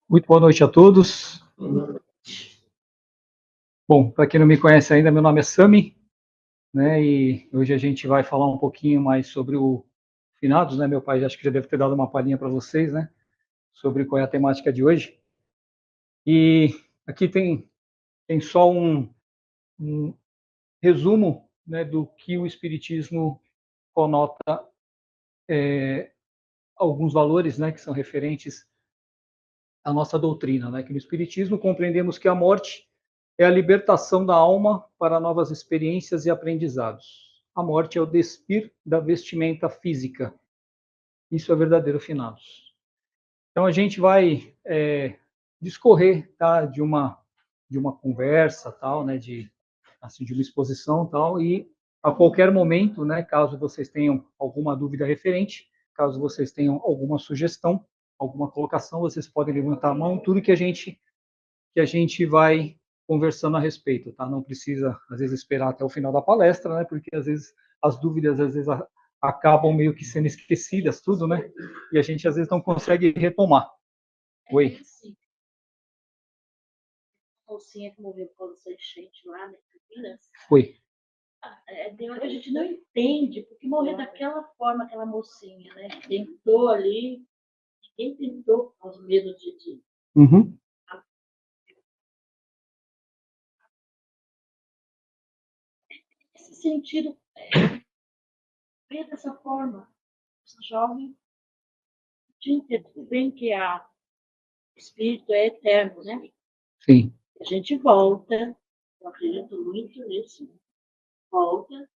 Muito boa noite a todos. Bom, para quem não me conhece ainda, meu nome é Sami, né? E hoje a gente vai falar um pouquinho mais sobre o finados, né? Meu pai acho que já deve ter dado uma palhinha para vocês, né? Sobre qual é a temática de hoje. E aqui tem só um resumo, né, do que o Espiritismo conota, alguns valores, né, que são referentes à nossa doutrina, né? Que no Espiritismo compreendemos que a morte é a libertação da alma para novas experiências e aprendizados. A morte é o despir da vestimenta física. Isso é verdadeiro finados. Então a gente vai discorrer, tá, de uma conversa, tal, né, de uma exposição, tal, e a qualquer momento, né, caso vocês tenham alguma dúvida referente, caso vocês tenham alguma sugestão, alguma colocação, vocês podem levantar a mão. Tudo que a gente vai conversando a respeito, tá? Não precisa, às vezes, esperar até o final da palestra, né? Porque, às vezes, as dúvidas, às vezes, acabam meio que sendo esquecidas, tudo, né? E a gente, às vezes, não consegue retomar. Oi? A mocinha que morreu por causa dessa enchente lá, né? Foi. Tem hora que a gente não entende porque morrer daquela forma, aquela mocinha, né? Tentou ali, ninguém tentou com os medos de Uhum. esse sentido, ver dessa forma. Essa jovem, tudo bem que o espírito é eterno, né? Sim. A gente volta, eu acredito muito nisso, volta,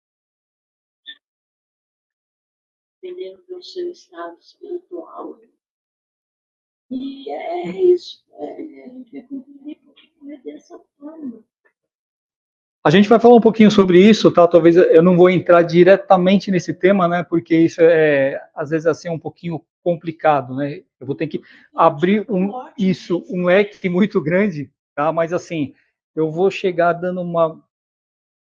dependendo do seu estado espiritual. E é isso, a gente vai cumprir dessa forma. A gente vai falar um pouquinho sobre isso, tá? Talvez eu não vou entrar diretamente nesse tema, né? Porque isso às vezes, assim, um pouquinho complicado, né? Eu vou ter que abrir um leque muito grande, tá? Mas, assim, eu vou chegar dando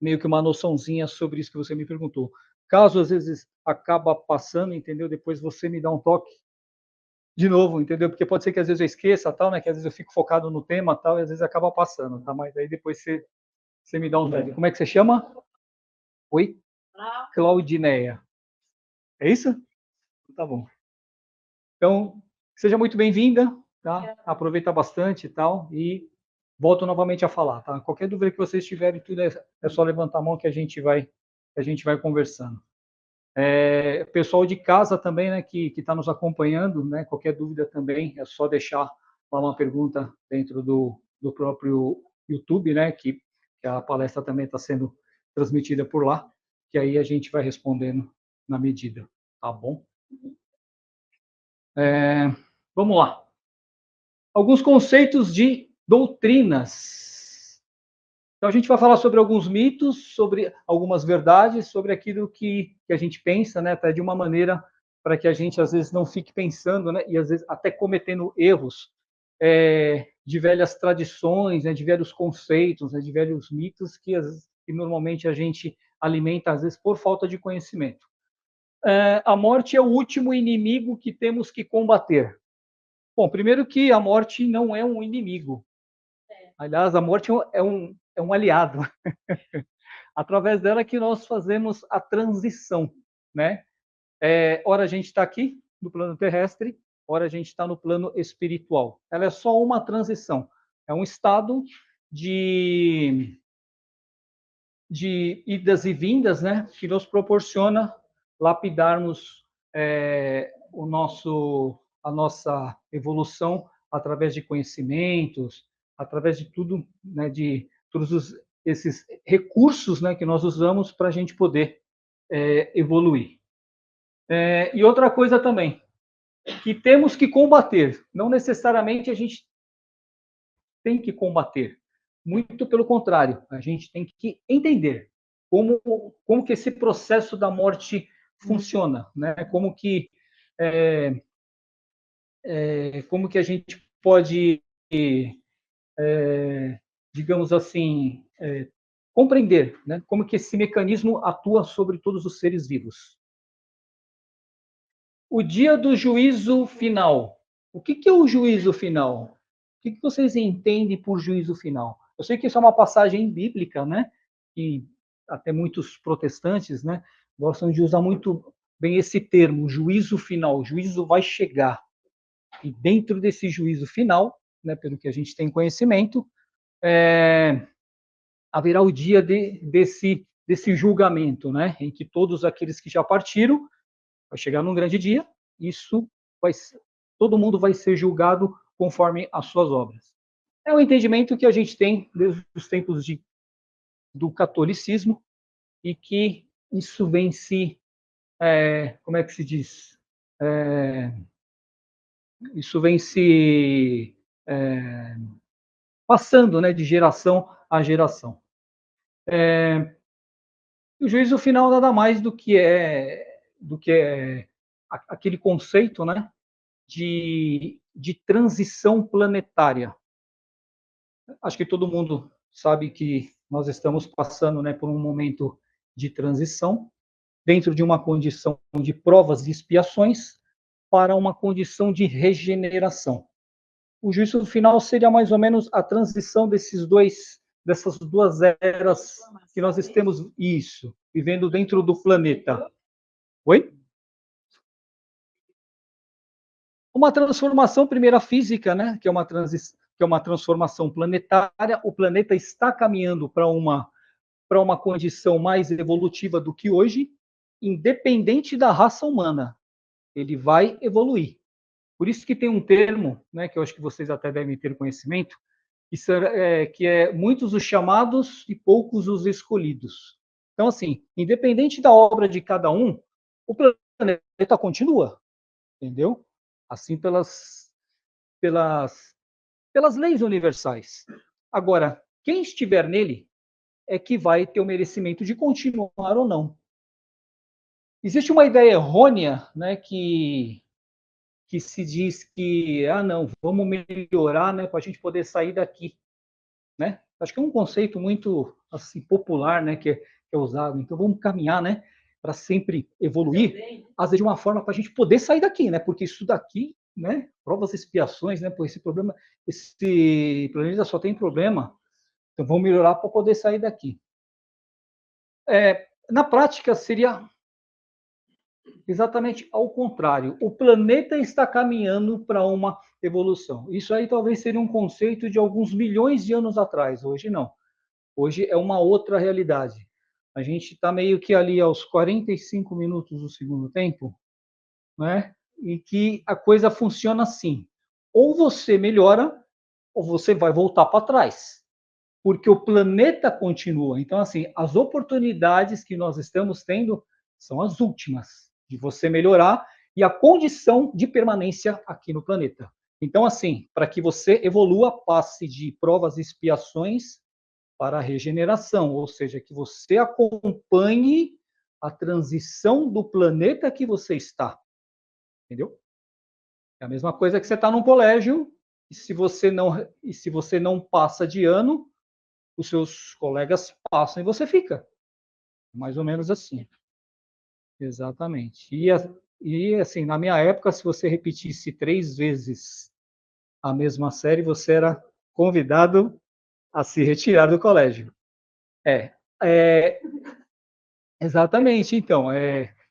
meio que uma noçãozinha sobre isso que você me perguntou. Caso, às vezes, acaba passando, entendeu? Depois você me dá um toque de novo, entendeu? Porque pode ser que, às vezes, eu esqueça, tal, né? Que, às vezes, eu fico focado no tema, tal, e, às vezes, acaba passando, tá? Mas aí depois você me dá um toque. Como é que você chama? Oi? Claudineia. É isso? Tá bom. Então, seja muito bem-vinda, tá? Aproveita bastante e tal, e volto novamente a falar, tá? Qualquer dúvida que vocês tiverem, tudo é só levantar a mão que a gente vai conversando. Pessoal de casa também, né, que está nos acompanhando, né, qualquer dúvida também, é só deixar lá uma pergunta dentro do próprio YouTube, né, que a palestra também está sendo transmitida por lá, que aí a gente vai respondendo na medida, tá bom? Vamos lá. Alguns conceitos de doutrinas. Então, a gente vai falar sobre alguns mitos, sobre algumas verdades, sobre aquilo que a gente pensa, né, até de uma maneira para que a gente, às vezes, não fique pensando, né, e, às vezes, até cometendo erros de velhas tradições, né, de velhos conceitos, né, de velhos mitos que normalmente a gente alimenta, às vezes, por falta de conhecimento. A morte é o último inimigo que temos que combater. Bom, primeiro que a morte não é um inimigo. Aliás, a morte é um aliado. Através dela que nós fazemos a transição, né? Ora a gente está aqui no plano terrestre, ora a gente está no plano espiritual. Ela é só uma transição. É um estado de idas e vindas, né? Que nos proporciona lapidarmos a nossa evolução através de conhecimentos, através de tudo, né, de todos esses recursos, né, que nós usamos para a gente poder evoluir. E outra coisa também, que temos que combater, não necessariamente a gente tem que combater, muito pelo contrário, a gente tem que entender como que esse processo da morte funciona, né? Como que a gente pode, digamos assim, compreender, né? Como que esse mecanismo atua sobre todos os seres vivos. o dia do juízo final. O que é o juízo final? O que vocês entendem por juízo final? Eu sei que isso é uma passagem bíblica, né? E até muitos protestantes, né, gostam de usar muito bem esse termo, juízo final. O juízo vai chegar. E dentro desse juízo final, né, pelo que a gente tem conhecimento, haverá o dia desse julgamento, né, em que todos aqueles que já partiram, vai chegar num grande dia, isso vai ser, todo mundo vai ser julgado conforme as suas obras. É o entendimento que a gente tem desde os tempos do catolicismo e que isso vem se, como é que se diz? Isso vem se passando, né, de geração a geração. O juízo final nada mais do que é aquele conceito, né, de transição planetária. Acho que todo mundo sabe que nós estamos passando, né, por um momento de transição dentro de uma condição de provas e expiações para uma condição de regeneração. O juízo final seria mais ou menos a transição dessas duas eras que nós estamos vivendo dentro do planeta. Oi? Uma transformação primeira física, né, que é uma transformação planetária. O planeta está caminhando para uma condição mais evolutiva do que hoje, independente da raça humana. Ele vai evoluir. Por isso que tem um termo, né, que eu acho que vocês até devem ter conhecimento, que é muitos os chamados e poucos os escolhidos. Então, assim, independente da obra de cada um, o planeta continua, entendeu? Assim, pelas, pelas leis universais. Agora, quem estiver nele é que vai ter o merecimento de continuar ou não. Existe uma ideia errônea, né, que se diz que, não, vamos melhorar, né, para a gente poder sair daqui, né? Acho que é um conceito muito assim popular, né, que é usado. Então vamos caminhar, né, para sempre evoluir, às vezes de uma forma para a gente poder sair daqui, né? Porque isso daqui, né, provas e expiações, né, por esse planeta só tem problema. Então vamos melhorar para poder sair daqui. Na prática seria exatamente ao contrário. O planeta está caminhando para uma evolução. Isso aí talvez seria um conceito de alguns milhões de anos atrás. Hoje não. Hoje é uma outra realidade. A gente está meio que ali aos 45 minutos do segundo tempo, né? E que a coisa funciona assim. Ou você melhora, ou você vai voltar para trás. Porque o planeta continua. Então, assim, as oportunidades que nós estamos tendo são as últimas de você melhorar e a condição de permanência aqui no planeta. Então, assim, para que você evolua, passe de provas e expiações para a regeneração, ou seja, que você acompanhe a transição do planeta que você está. Entendeu? É a mesma coisa que você está num colégio e se você não passa de ano, os seus colegas passam e você fica. Mais ou menos assim. Exatamente. E assim, na minha época, se você repetisse 3 vezes a mesma série, você era convidado a se retirar do colégio. É, é exatamente. Então,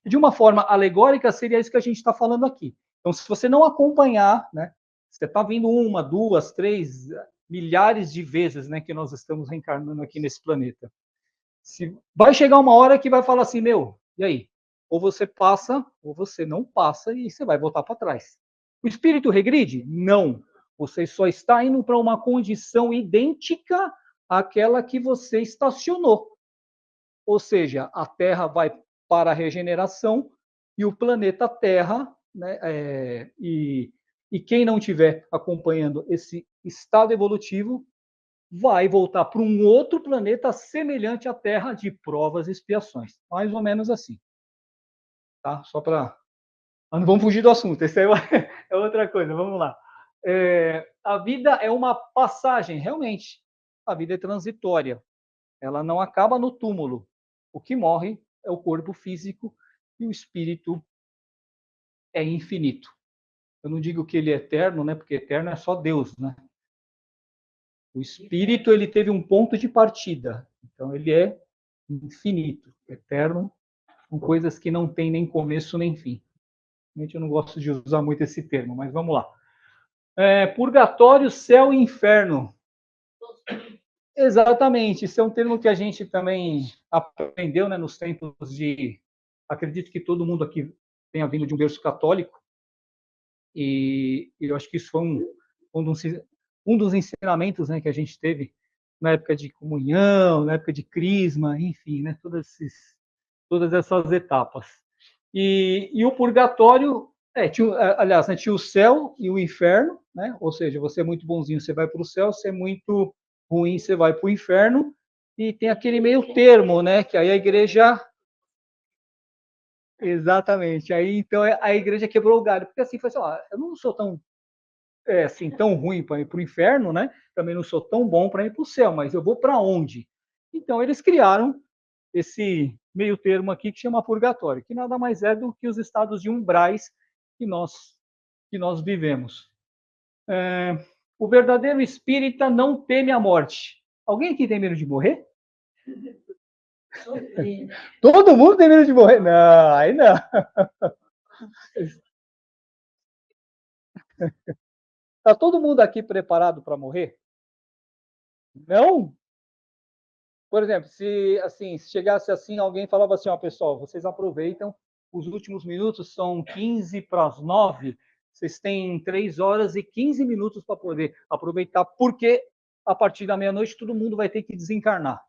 de uma forma alegórica, seria isso que a gente está falando aqui. Então, se você não acompanhar, né, você está vindo 1, 2, 3, milhares de vezes, né, que nós estamos reencarnando aqui nesse planeta. Vai chegar uma hora que vai falar assim, meu, e aí? Ou você passa, ou você não passa e você vai voltar para trás. O espírito regride? Não. Você só está indo para uma condição idêntica àquela que você estacionou. Ou seja, a Terra vai para a regeneração e o planeta Terra, né, e quem não estiver acompanhando esse estado evolutivo vai voltar para um outro planeta semelhante à Terra de provas e expiações. Mais ou menos assim. Tá? Só para. Não vamos fugir do assunto, esse é outra coisa, vamos lá. A vida é uma passagem, realmente. A vida é transitória. Ela não acaba no túmulo. O que morre é o corpo físico e o espírito é infinito. Eu não digo que ele é eterno, né? Porque eterno é só Deus, né? O espírito, ele teve um ponto de partida. Então, ele é infinito, eterno, com coisas que não tem nem começo nem fim. Realmente eu não gosto de usar muito esse termo, mas vamos lá. Purgatório, céu e inferno. Exatamente, isso é um termo que a gente também aprendeu, né, nos tempos de... Acredito que todo mundo aqui tenha vindo de um berço católico, e eu acho que isso foi um dos ensinamentos, né, que a gente teve na época de comunhão, na época de crisma, enfim, né, todas essas etapas. E o purgatório, aliás, né, tinha o céu e o inferno, né, ou seja, você é muito bonzinho, você vai para o céu, você é muito ruim, você vai para o inferno, e tem aquele meio termo, né, que aí a igreja... Exatamente, aí então a igreja quebrou o galho, porque assim, foi assim, ó, eu não sou tão assim, tão ruim para ir para o inferno, né? Também não sou tão bom para ir para o céu, mas eu vou para onde? Então, eles criaram esse meio termo aqui que chama purgatório, que nada mais é do que os estados de umbrais que nós vivemos. O verdadeiro espírita não teme a morte. Alguém aqui tem medo de morrer? Todo mundo tem medo de morrer? Não, aí não. Está todo mundo aqui preparado para morrer? Não? Por exemplo, se chegasse assim, alguém falava assim, ó, pessoal, vocês aproveitam, os últimos minutos são 15 para as 9, vocês têm 3 horas e 15 minutos para poder aproveitar, porque a partir da meia-noite todo mundo vai ter que desencarnar.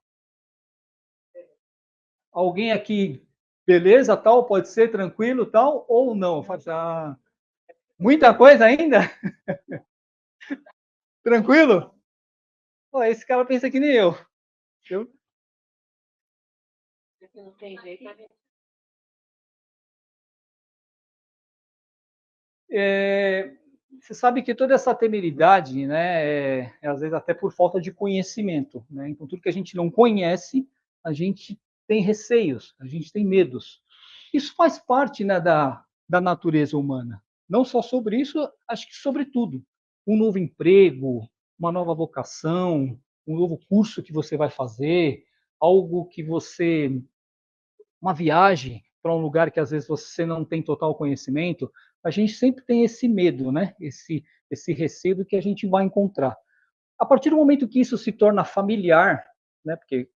Alguém aqui, beleza, tal, pode ser, tranquilo, tal, ou não? Muita coisa ainda? Tranquilo? Pô, esse cara pensa que nem eu. Não tem jeito, Você sabe que toda essa temeridade, né, às vezes até por falta de conhecimento, né? Então tudo que a gente não conhece, a gente tem receios, a gente tem medos. Isso faz parte, né, da natureza humana. Não só sobre isso, acho que sobre tudo. Um novo emprego, uma nova vocação, um novo curso que você vai fazer, algo que você uma viagem para um lugar que às vezes você não tem total conhecimento, a gente sempre tem esse medo, né? Esse receio do que a gente vai encontrar. A partir do momento que isso se torna familiar, né? Porque,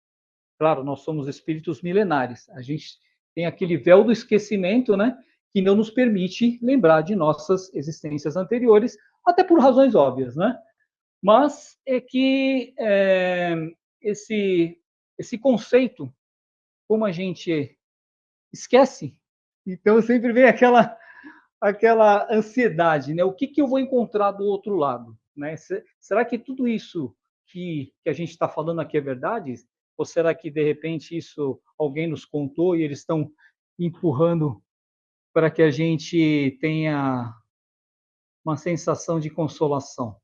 claro, nós somos espíritos milenares, a gente tem aquele véu do esquecimento, né? Que não nos permite lembrar de nossas existências anteriores, até por razões óbvias, né? Mas é que esse conceito, como a gente esquece. Então sempre vem aquela ansiedade, né? O que eu vou encontrar do outro lado, né? Será que tudo isso que a gente está falando aqui é verdade? Ou será que de repente isso alguém nos contou e eles estão empurrando para que a gente tenha uma sensação de consolação?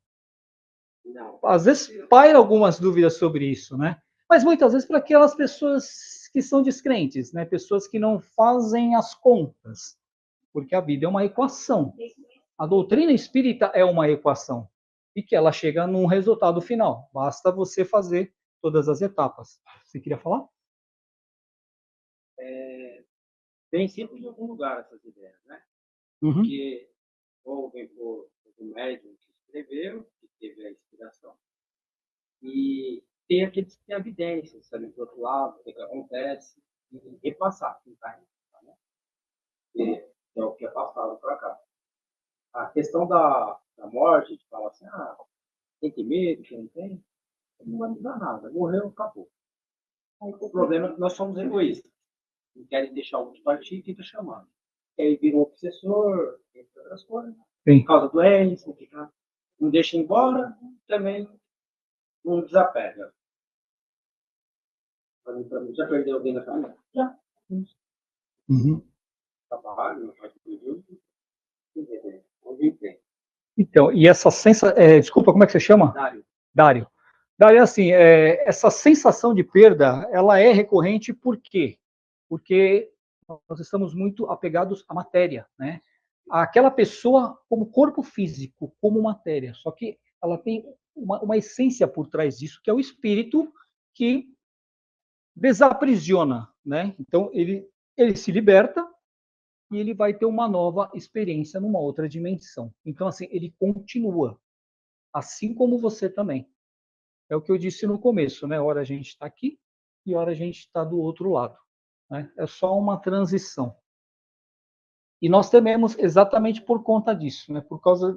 não. Às vezes paira algumas dúvidas sobre isso, né? Mas muitas vezes para aquelas pessoas que são descrentes, né? Pessoas que não fazem as contas, porque a vida é uma equação. A doutrina espírita é uma equação e que ela chega num resultado final. Basta você fazer todas as etapas. Você queria falar? Vem sempre de algum lugar essas ideias, né? Uhum. Porque ou vem por um médium que escreveu, que teve a inspiração, e tem aqueles que têm evidências, sabe, do outro lado, o que acontece, e repassar, tentar repassar, né? Que é o que é passado para cá. A questão da morte, de falar assim, tem que medo, que não tem, não vai mudar nada. Morreu, acabou. O problema é que nós somos egoístas. Não querem deixar o outro partir e fica chamando. E aí vira um obsessor, entre outras coisas. Sim. Por causa da doença, não deixa ir embora, também não desapega. Já perdeu alguém na família? Já. Uhum. Trabalho, não faz tudo. Onde tem? Então, e essa sensação... desculpa, como é que você chama? Dário. Dário. Dário, assim, essa sensação de perda, ela é recorrente por quê? Porque nós estamos muito apegados à matéria, né? aquela pessoa como corpo físico, como matéria, só que ela tem uma essência por trás disso, que é o espírito que desaprisiona, né? Então, ele se liberta e ele vai ter uma nova experiência numa outra dimensão. Então, assim, ele continua, assim como você também. É o que eu disse no começo, né? Hora a gente está aqui e hora a gente está do outro lado. Né? É só uma transição. E nós tememos exatamente por conta disso, né? Por causa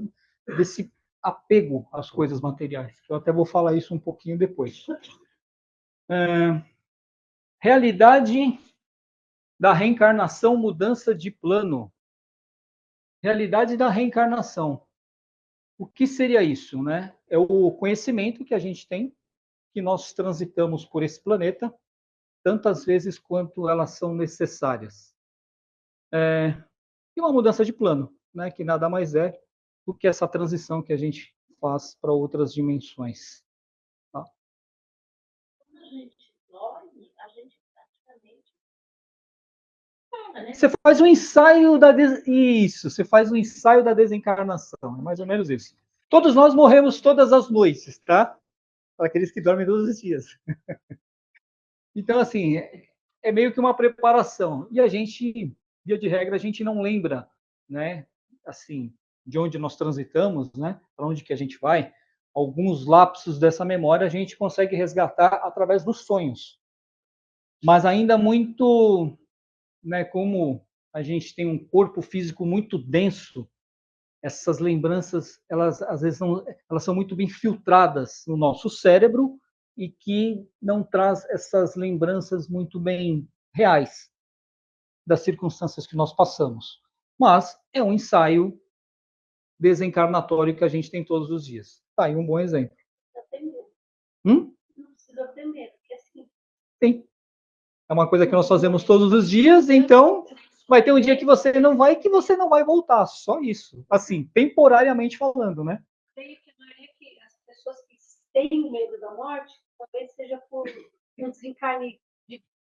desse apego às coisas materiais. Eu até vou falar isso um pouquinho depois. Realidade da reencarnação, mudança de plano. Realidade da reencarnação. O que seria isso, né? É o conhecimento que a gente tem, que nós transitamos por esse planeta, tantas vezes quanto elas são necessárias. E uma mudança de plano, né? Que nada mais é do que essa transição que a gente faz para outras dimensões. Tá? Quando a gente dorme, a gente praticamente para, né? Você faz um ensaio isso, você faz um ensaio da desencarnação, é mais ou menos isso. Todos nós morremos todas as noites, tá? Para aqueles que dormem todos os dias. Então, assim, é meio que uma preparação. E a gente, via de regra, a gente não lembra, né? Assim, de onde nós transitamos, né? Para onde que a gente vai. Alguns lapsos dessa memória a gente consegue resgatar através dos sonhos. Mas ainda muito, né? Como a gente tem um corpo físico muito denso, essas lembranças, elas às vezes elas são muito bem filtradas no nosso cérebro e que não traz essas lembranças muito bem reais das circunstâncias que nós passamos. Mas é um ensaio desencarnatório que a gente tem todos os dias. Tá aí um bom exemplo. Não precisa ter medo, porque assim. Sim. É uma coisa que nós fazemos todos os dias, então vai ter um dia que você não vai voltar, só isso. Assim, temporariamente falando, né? Creio que a maioria que as pessoas que têm medo da morte, talvez seja por um desencarne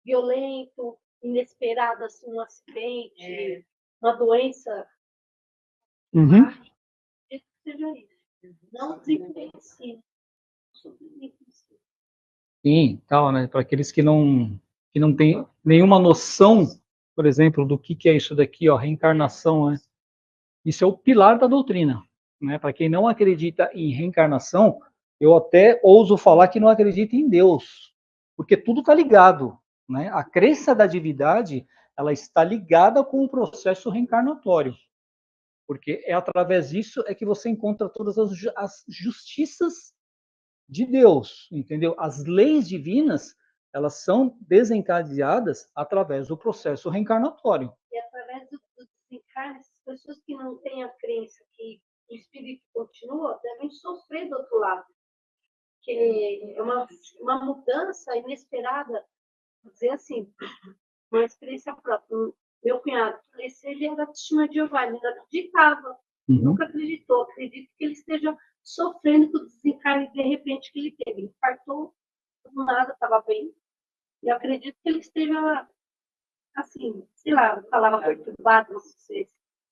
violento, inesperado, assim, um acidente, uma doença. Uhum. Que seja isso. Não desinfluencia. Sim, tal, né? Para aqueles que não têm nenhuma noção, por exemplo, do que é isso daqui, ó, reencarnação, né? Isso é o pilar da doutrina, né? Para quem não acredita em reencarnação, eu até ouso falar que não acredita em Deus, porque tudo está ligado, né? A crença da divindade, ela está ligada com o processo reencarnatório, porque é através disso é que você encontra todas as justiças de Deus, entendeu? As leis divinas, elas são desencadeadas através do processo reencarnatório. E através do desencarne, as pessoas que não têm a crença que o espírito continua, devem sofrer do outro lado. Que é uma mudança inesperada, vou dizer assim, uma experiência própria. Meu cunhado, ele era testemunha de Jeová, ele ainda acreditava, nunca acreditou. Acredito que ele esteja sofrendo com o desencarne de repente que ele teve. Ele infartou, do nada, estava bem. E eu acredito que ele esteja, assim, sei lá, falava perturbado, não sei.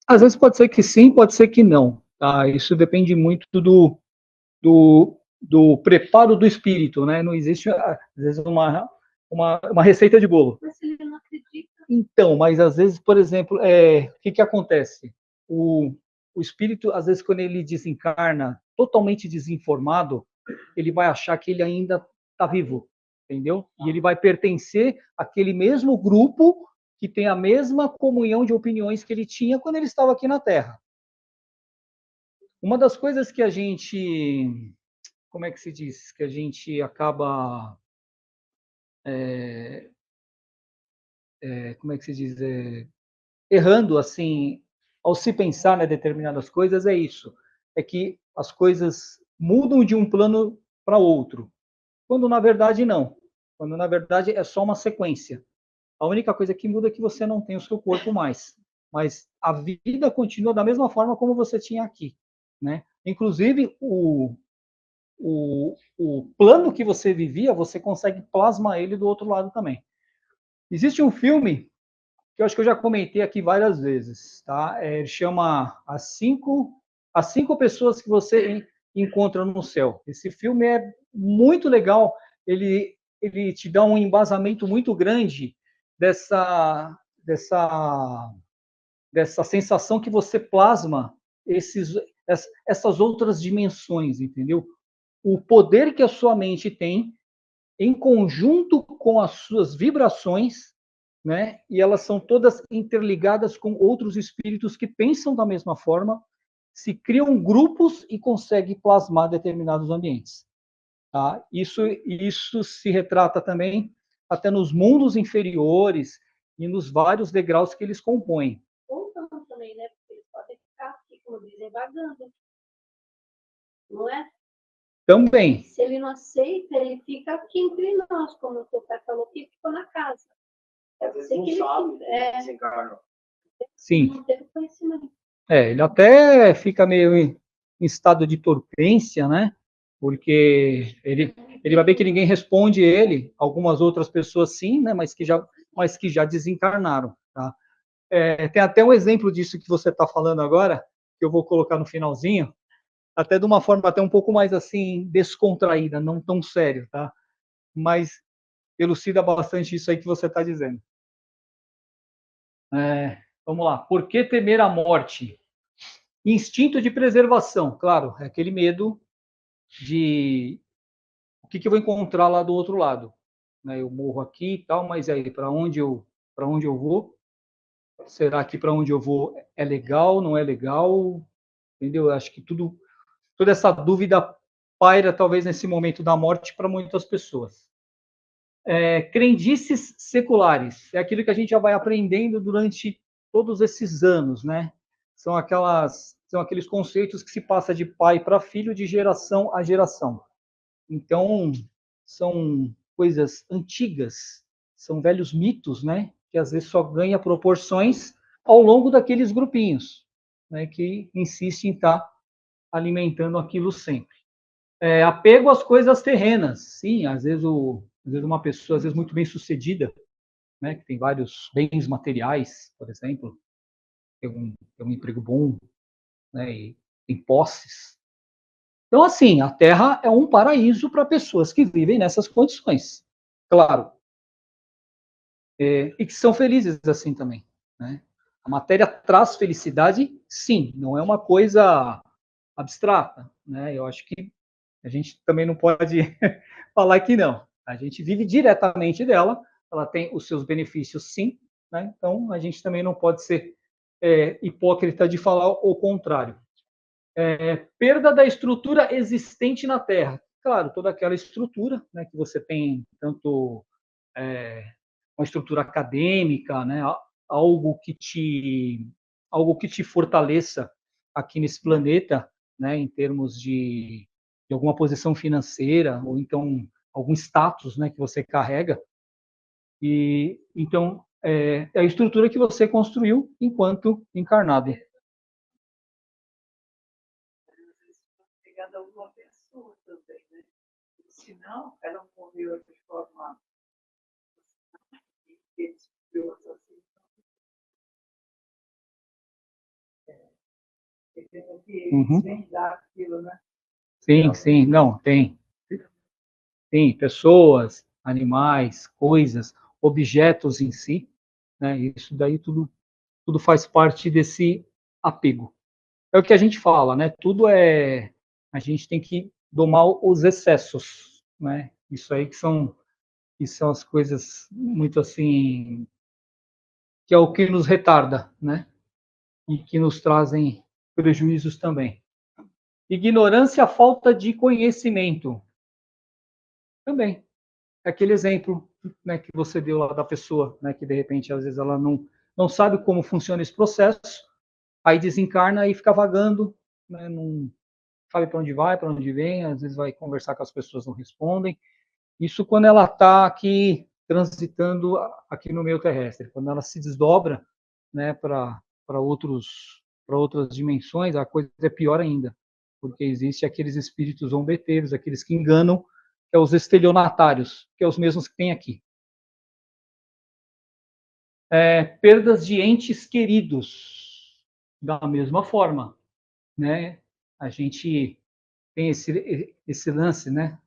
Às vezes pode ser que sim, pode ser que não. Tá? Isso depende muito do preparo do espírito, né? Não existe, às vezes, uma receita de bolo. Mas se ele não acredita. Então, mas às vezes, por exemplo, o que acontece? O espírito, às vezes, quando ele desencarna totalmente desinformado, ele vai achar que ele ainda está vivo, entendeu? E ele vai pertencer àquele mesmo grupo que tem a mesma comunhão de opiniões que ele tinha quando ele estava aqui na Terra. Uma das coisas que a gente, como é que se diz, que a gente acaba, como é que se diz, errando assim, ao se pensar, né, determinadas coisas, é isso, é que as coisas mudam de um plano para outro, quando na verdade não, quando na verdade é só uma sequência. A única coisa que muda é que você não tem o seu corpo mais, mas a vida continua da mesma forma como você tinha aqui, né? Inclusive o plano que você vivia, você consegue plasmar ele do outro lado também. Existe um filme que eu acho que eu já comentei aqui várias vezes, tá? Ele chama as cinco pessoas que você encontra no céu. Esse filme é muito legal, ele te dá um embasamento muito grande dessa, dessa, dessa sensação que você plasma essas outras dimensões, entendeu? O poder que a sua mente tem em conjunto com as suas vibrações, né? E elas são todas interligadas com outros espíritos que pensam da mesma forma, se criam grupos e conseguem plasmar determinados ambientes. Tá? Isso se retrata também até nos mundos inferiores e nos vários degraus que eles compõem. Ou não também, né? Porque eles podem ficar aqui, como dizem, vagando. Não é? Também. Se ele não aceita, ele fica aqui entre nós, como o seu pai falou, que ficou na casa. Às vezes não sabe, desencarna. Sim. Não teve conhecimento. Ele até fica meio em estado de torpência, né? Porque ele vai ver que ninguém responde ele, algumas outras pessoas sim, né? Mas que já desencarnaram, tá? Tem até um exemplo disso que você está falando agora, que eu vou colocar no finalzinho, até de uma forma até um pouco mais assim descontraída, não tão sério, tá? Mas elucida bastante isso aí que você está dizendo. Vamos lá. Por que temer a morte? Instinto de preservação, claro, é aquele medo de o que eu vou encontrar lá do outro lado. Né? Eu morro aqui e tal, mas aí para onde eu vou? Será que para onde eu vou é legal, não é legal? Entendeu? Eu acho que toda essa dúvida paira talvez nesse momento da morte para muitas pessoas. Crendices seculares, é aquilo que a gente já vai aprendendo durante todos esses anos, né? São aqueles conceitos que se passa de pai para filho, de geração a geração. Então, são coisas antigas, são velhos mitos, né? Que às vezes só ganha proporções ao longo daqueles grupinhos, né? Que insistem em estar alimentando aquilo sempre. Apego às coisas terrenas, sim, às vezes uma pessoa, às vezes muito bem sucedida, né? Que tem vários bens materiais, por exemplo, tem um emprego bom, né? E tem posses. Então, assim, a Terra é um paraíso para pessoas que vivem nessas condições, claro, e que são felizes assim também, né? A matéria traz felicidade, sim, não é uma coisa abstrata, né? Eu acho que a gente também não pode falar que não. A gente vive diretamente dela, ela tem os seus benefícios, sim, né? Então a gente também não pode ser hipócrita de falar o contrário. Perda da estrutura existente na Terra. Claro, toda aquela estrutura, né, que você tem, tanto uma estrutura acadêmica, né, algo que te, algo que te fortaleça aqui nesse planeta, né, em termos de alguma posição financeira, ou então algum status, né, que você carrega. E então é a estrutura que você construiu enquanto encarnado. Ligada a alguma pessoa também, né? Senão, ela morreu de forma assim. Tem que desvendar aquilo, né? Sim, sim, não, tem. Tem pessoas, animais, coisas, objetos em si, né? Isso daí tudo faz parte desse apego. É o que a gente fala, né? A gente tem que domar os excessos, né? Isso aí que são as coisas muito assim, que é o que nos retarda, né? E que nos trazem prejuízos também. Ignorância, falta de conhecimento, também. É aquele exemplo, né, que você deu lá da pessoa, né, que de repente às vezes ela não sabe como funciona esse processo, aí desencarna e fica vagando, né, não sabe para onde vai, para onde vem, às vezes vai conversar com as pessoas, não respondem. Isso quando ela está aqui transitando aqui no meio terrestre. Quando ela se desdobra, né, para outras dimensões, a coisa é pior ainda, porque existe aqueles espíritos zombeteiros, aqueles que enganam, que é os estelionatários, que é os mesmos que tem aqui. perdas de entes queridos, da mesma forma, né? A gente tem esse lance, né?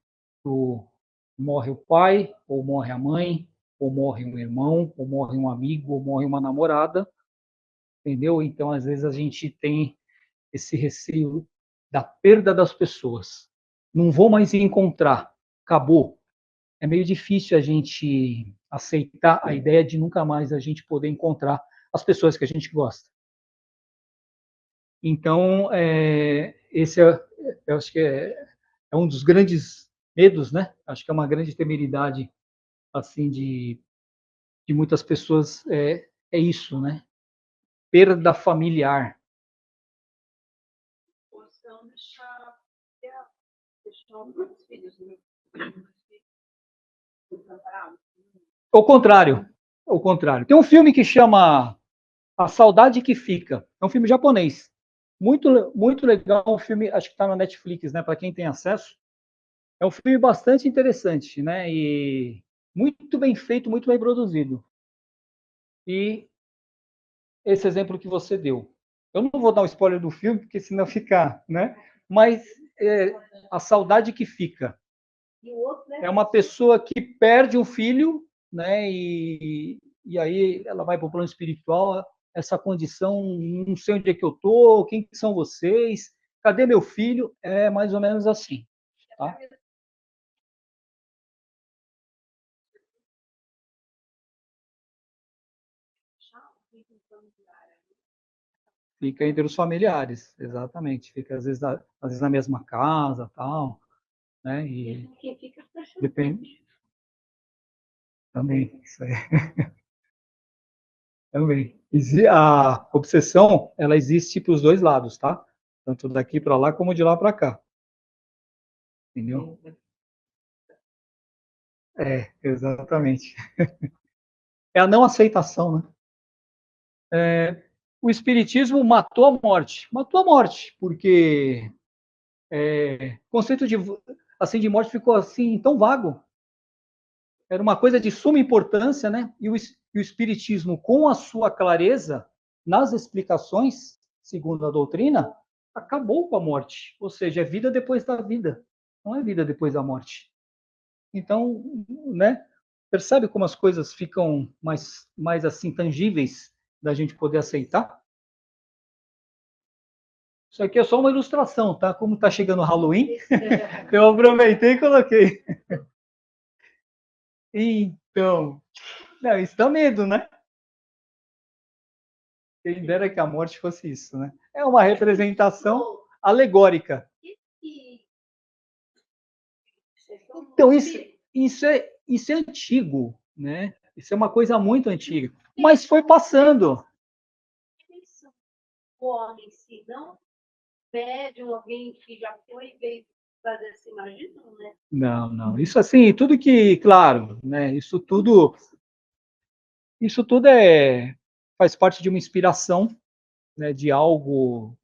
Morre o pai, ou morre a mãe, ou morre um irmão, ou morre um amigo, ou morre uma namorada, entendeu? Então, às vezes, a gente tem esse receio da perda das pessoas. Não vou mais encontrar, acabou. É meio difícil a gente aceitar a ideia de nunca mais a gente poder encontrar as pessoas que a gente gosta. Então, esse eu acho que é um dos grandes medos, né? Acho que é uma grande temeridade, assim, de muitas pessoas, é isso, né? Perda familiar. Possam deixar os filhos desamparados. Ao contrário. Tem um filme que chama A Saudade que Fica. É um filme japonês. Muito, muito legal, um filme, acho que está na Netflix, né? Para quem tem acesso. É um filme bastante interessante, né? E muito bem feito, muito bem produzido. E esse exemplo que você deu. Eu não vou dar um spoiler do filme, porque senão fica, né? Mas a saudade que fica. É uma pessoa que perde um filho, né? E aí ela vai para o plano espiritual, essa condição, não sei onde é que eu tô, quem são vocês, cadê meu filho? É mais ou menos assim, tá? Fica entre os familiares, exatamente. Fica às vezes na mesma casa, tal, né? E Quem fica depende também. Isso aí. Também. A obsessão, ela existe para os dois lados, tá? Tanto daqui para lá como de lá para cá. Entendeu? Exatamente. É a não aceitação, né? O espiritismo matou a morte. Matou a morte, porque o conceito de morte ficou assim tão vago. Era uma coisa de suma importância, né? E o espiritismo, com a sua clareza nas explicações, segundo a doutrina, acabou com a morte. Ou seja, é vida depois da vida. Não é vida depois da morte. Então, né? Percebe como as coisas ficam mais assim tangíveis da gente poder aceitar? Isso aqui é só uma ilustração, tá? Como está chegando o Halloween, eu aproveitei e coloquei. Então, não, isso dá medo, né? Quem dera que a morte fosse isso, né? É uma representação alegórica. Então, isso é antigo, né? Isso é uma coisa muito antiga. Mas foi passando. O homem, se não pede alguém que já foi e veio fazer essa imagem, não, né? Não, não. Isso assim, tudo que, claro, né? Isso tudo faz parte de uma inspiração, né? De algo,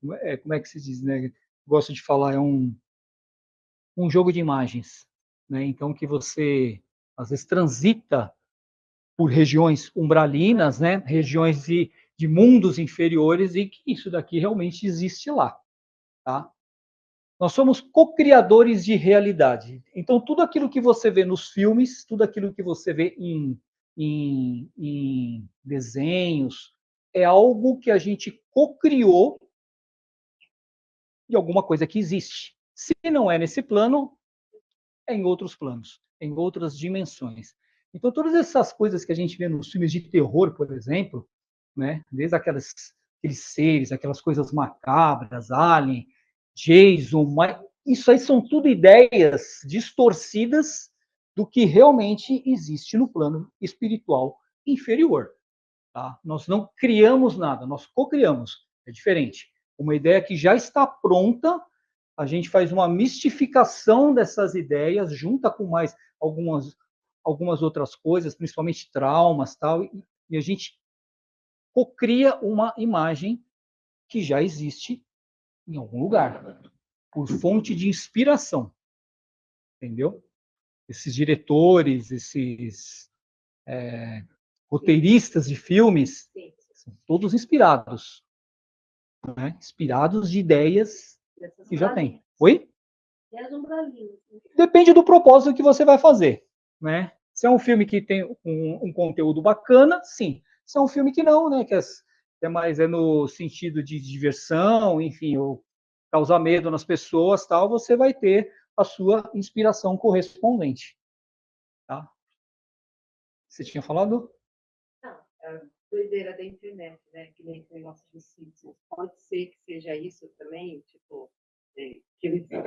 como é que se diz, né? Gosto de falar, é um jogo de imagens, né? Então que você às vezes transita por regiões umbralinas, né? Regiões de mundos inferiores e que isso daqui realmente existe lá, tá? Nós somos co-criadores de realidade. Então, tudo aquilo que você vê nos filmes, tudo aquilo que você vê em desenhos, é algo que a gente co-criou de alguma coisa que existe. Se não é nesse plano, é em outros planos, em outras dimensões. Então, todas essas coisas que a gente vê nos filmes de terror, por exemplo, né, desde aqueles seres, aquelas coisas macabras, Alien, Jason, isso aí são tudo ideias distorcidas do que realmente existe no plano espiritual inferior. Tá? Nós não criamos nada, nós co-criamos. É diferente. Uma ideia que já está pronta, a gente faz uma mistificação dessas ideias, junta com mais algumas outras coisas, principalmente traumas, tal, e a gente cocria uma imagem que já existe em algum lugar, por fonte de inspiração, entendeu? Esses diretores, esses roteiristas de filmes, Sim. são todos inspirados, né? Inspirados de ideias que já tem. Oi? E as umbralinas. Depende do propósito que você vai fazer, né? Se é um filme que tem um conteúdo bacana, sim. Se é um filme que não, né? Que é mais no sentido de diversão, enfim, ou causar medo nas pessoas, tal, você vai ter a sua inspiração correspondente, tá? Você tinha falado? Não, é a doideira da internet, né? Que nem esse negócio de Simpsons. Pode ser que seja isso também, tipo,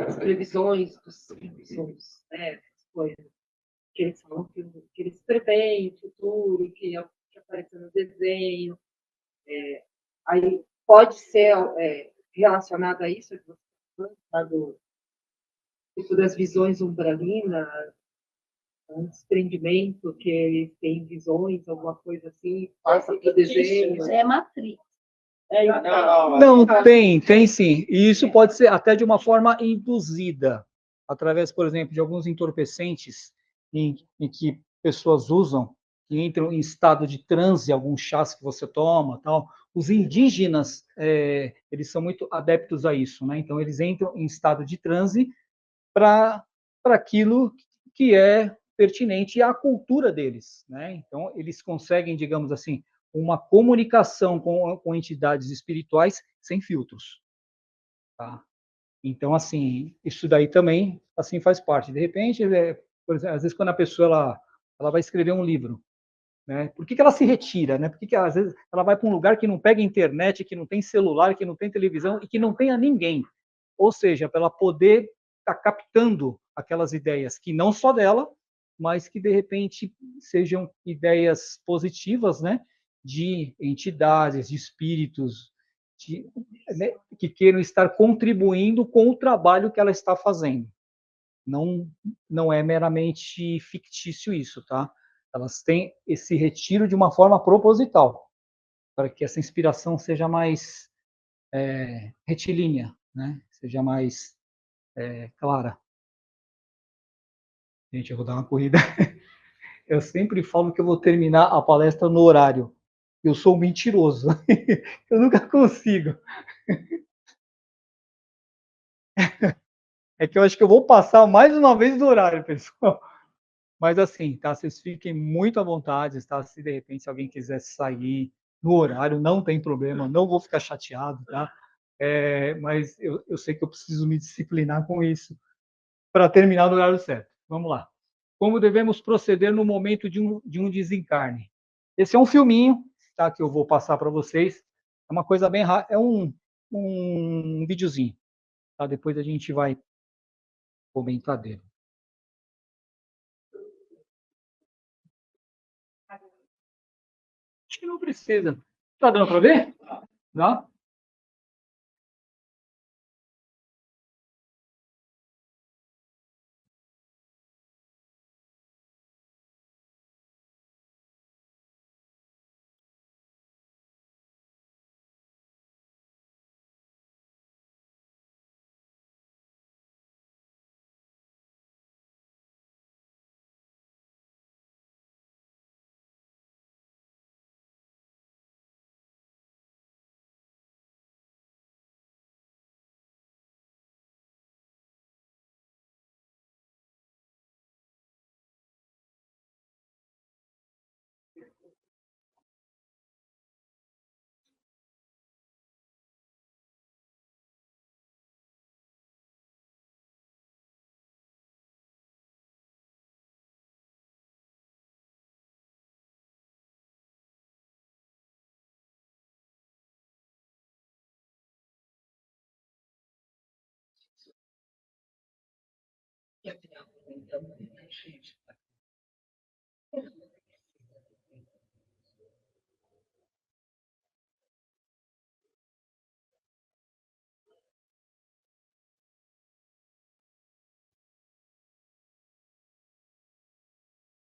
as previsões dos Simpsons, né? Essas coisas que eles falam que eles preveem o futuro, que aparece no desenho. Aí pode ser relacionado a isso que você falou, tá, tipo das visões umbralinas, um desprendimento que eles têm visões, alguma coisa assim, passa para o desenho. É Matrix. Não, tem sim. E isso pode ser até de uma forma induzida, através, por exemplo, de alguns entorpecentes em que pessoas usam, que entram em estado de transe, alguns chás que você toma, tal. Os indígenas, eles são muito adeptos a isso, né? Então, eles entram em estado de transe para aquilo que é pertinente à cultura deles, né? Então, eles conseguem, digamos assim, uma comunicação com entidades espirituais sem filtros, tá? Então, assim, isso daí também, assim, faz parte. De repente, por exemplo, às vezes quando a pessoa ela vai escrever um livro, né? Por que ela se retira, né? Por que às vezes ela vai para um lugar que não pega internet, que não tem celular, que não tem televisão e que não tenha ninguém? Ou seja, para ela poder estar captando aquelas ideias que não só dela, mas que de repente sejam ideias positivas, né? De entidades, de espíritos, né, que queiram estar contribuindo com o trabalho que ela está fazendo. Não, não é meramente fictício isso, tá? Elas têm esse retiro de uma forma proposital, para que essa inspiração seja mais retilínea, né? Seja mais clara. Gente, eu vou dar uma corrida. Eu sempre falo que eu vou terminar a palestra no horário. Eu sou mentiroso. Eu nunca consigo. É que eu acho que eu vou passar mais uma vez do horário, pessoal. Mas assim, tá? Vocês fiquem muito à vontade, tá? Se de repente alguém quiser sair no horário, não tem problema, não vou ficar chateado, tá? Mas eu sei que eu preciso me disciplinar com isso para terminar no horário certo. Vamos lá. Como devemos proceder no momento de um desencarne? Esse é um filminho, tá? Que eu vou passar para vocês. É uma coisa bem rápida, é um videozinho, tá? Depois a gente vai comentar dele. Acho que não precisa. Tá dando para ver? Dá?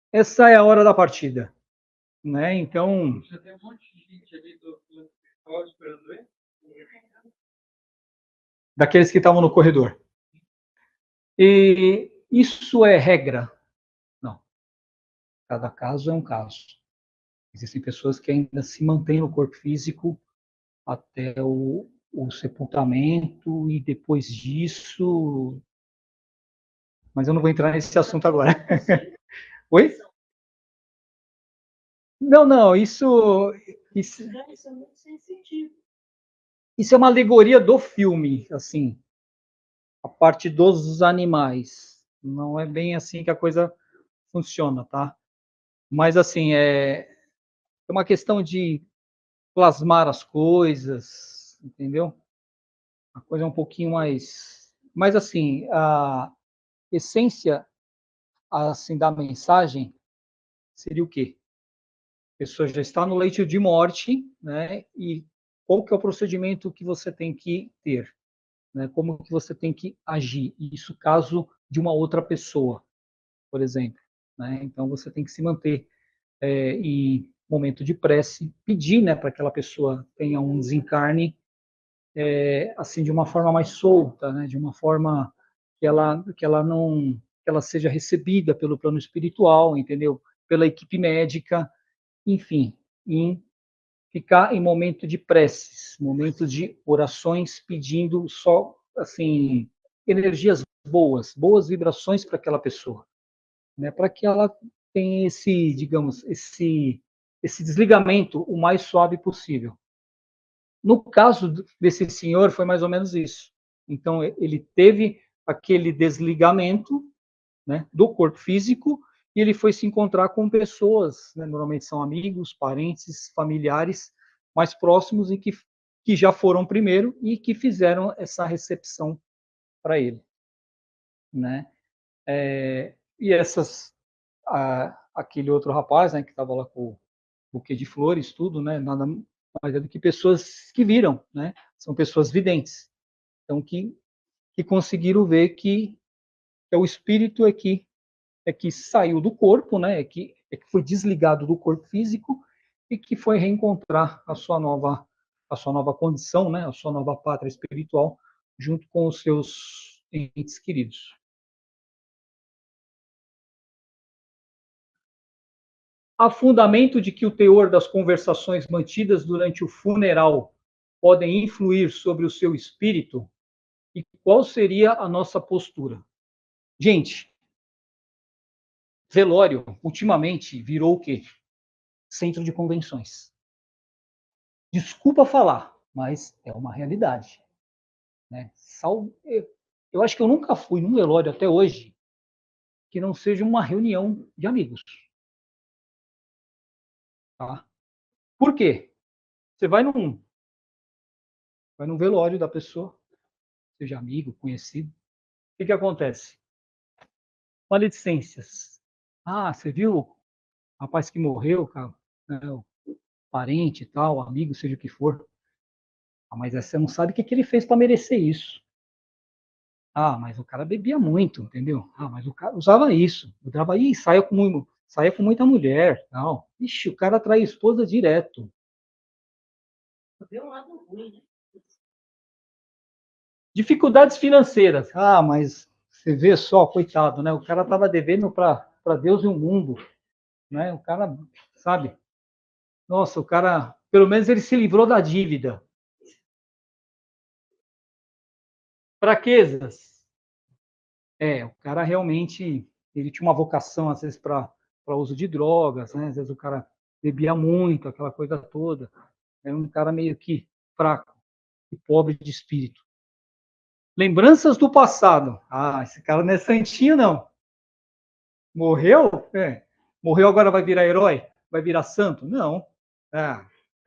Essa é a hora da partida, né? Então, Já tem um monte de gente ali do escritório esperando ele. daqueles que estavam no corredor. E isso é regra? Não. Cada caso é um caso. Existem pessoas que ainda se mantêm no corpo físico até o sepultamento e depois disso. Mas eu não vou entrar nesse assunto agora. Oi? Não, não, isso Isso é muito sensitivo. é uma alegoria do filme, assim, a parte dos animais. Não é bem assim que a coisa funciona, tá? Mas, assim, é uma questão de plasmar as coisas, entendeu? A coisa é um pouquinho mais. Mas, assim, a essência, assim, da mensagem seria o quê? A pessoa já está no leito de morte, né? E qual que é o procedimento que você tem que ter, né? Como que você tem que agir? Isso caso de uma outra pessoa, por exemplo, né? Então você tem que se manter em momento de prece, pedir, né, para que aquela pessoa tenha um desencarne assim de uma forma mais solta, né? De uma forma que ela não que ela seja recebida pelo plano espiritual, entendeu? Pela equipe médica, enfim, em ficar em momento de preces, momento de orações, pedindo só assim energias boas, boas vibrações para aquela pessoa, né? Para que ela tenha esse, digamos, esse desligamento o mais suave possível. No caso desse senhor foi mais ou menos isso. Então ele teve aquele desligamento, né, do corpo físico e ele foi se encontrar com pessoas, né, normalmente são amigos, parentes, familiares mais próximos e que já foram primeiro e que fizeram essa recepção para ele, né? E aquele outro rapaz, né, que estava lá com o buquê de flores, tudo, né? Nada mais é do que pessoas que viram, né? São pessoas videntes, então que conseguiram ver que o espírito é que saiu do corpo, né? É que foi desligado do corpo físico e que foi reencontrar a sua nova condição, né? A sua nova pátria espiritual, junto com os seus entes queridos. Há fundamento de que o teor das conversações mantidas durante o funeral podem influir sobre o seu espírito? E qual seria a nossa postura? Gente, velório, ultimamente, virou o quê? Centro de convenções. Desculpa falar, mas é uma realidade, né? Eu acho que eu nunca fui num velório até hoje que não seja uma reunião de amigos, tá? Por quê? Você vai num velório da pessoa, seja amigo, conhecido, o que acontece? Maledicências. Ah, você viu o rapaz que morreu, cara? É, o parente e tal, amigo, seja o que for. Ah, mas você não sabe o que ele fez para merecer isso. Ah, mas o cara bebia muito, entendeu? Ah, mas o cara usava isso. Usava aí, saia com muita mulher. Não. Ixi, o cara trai a esposa direto. Vê um lado ruim, né? Dificuldades financeiras. Ah, mas você vê só, coitado, né? O cara estava devendo para Deus e o mundo, né? O cara, sabe? Nossa, o cara, pelo menos ele se livrou da dívida. Fraquezas. O cara realmente, ele tinha uma vocação, às vezes, para uso de drogas, né? Às vezes o cara bebia muito, aquela coisa toda. Era um cara meio que fraco e pobre de espírito. Lembranças do passado. Ah, esse cara não é santinho, não. Morreu? Morreu, agora vai virar herói? Vai virar santo? Não.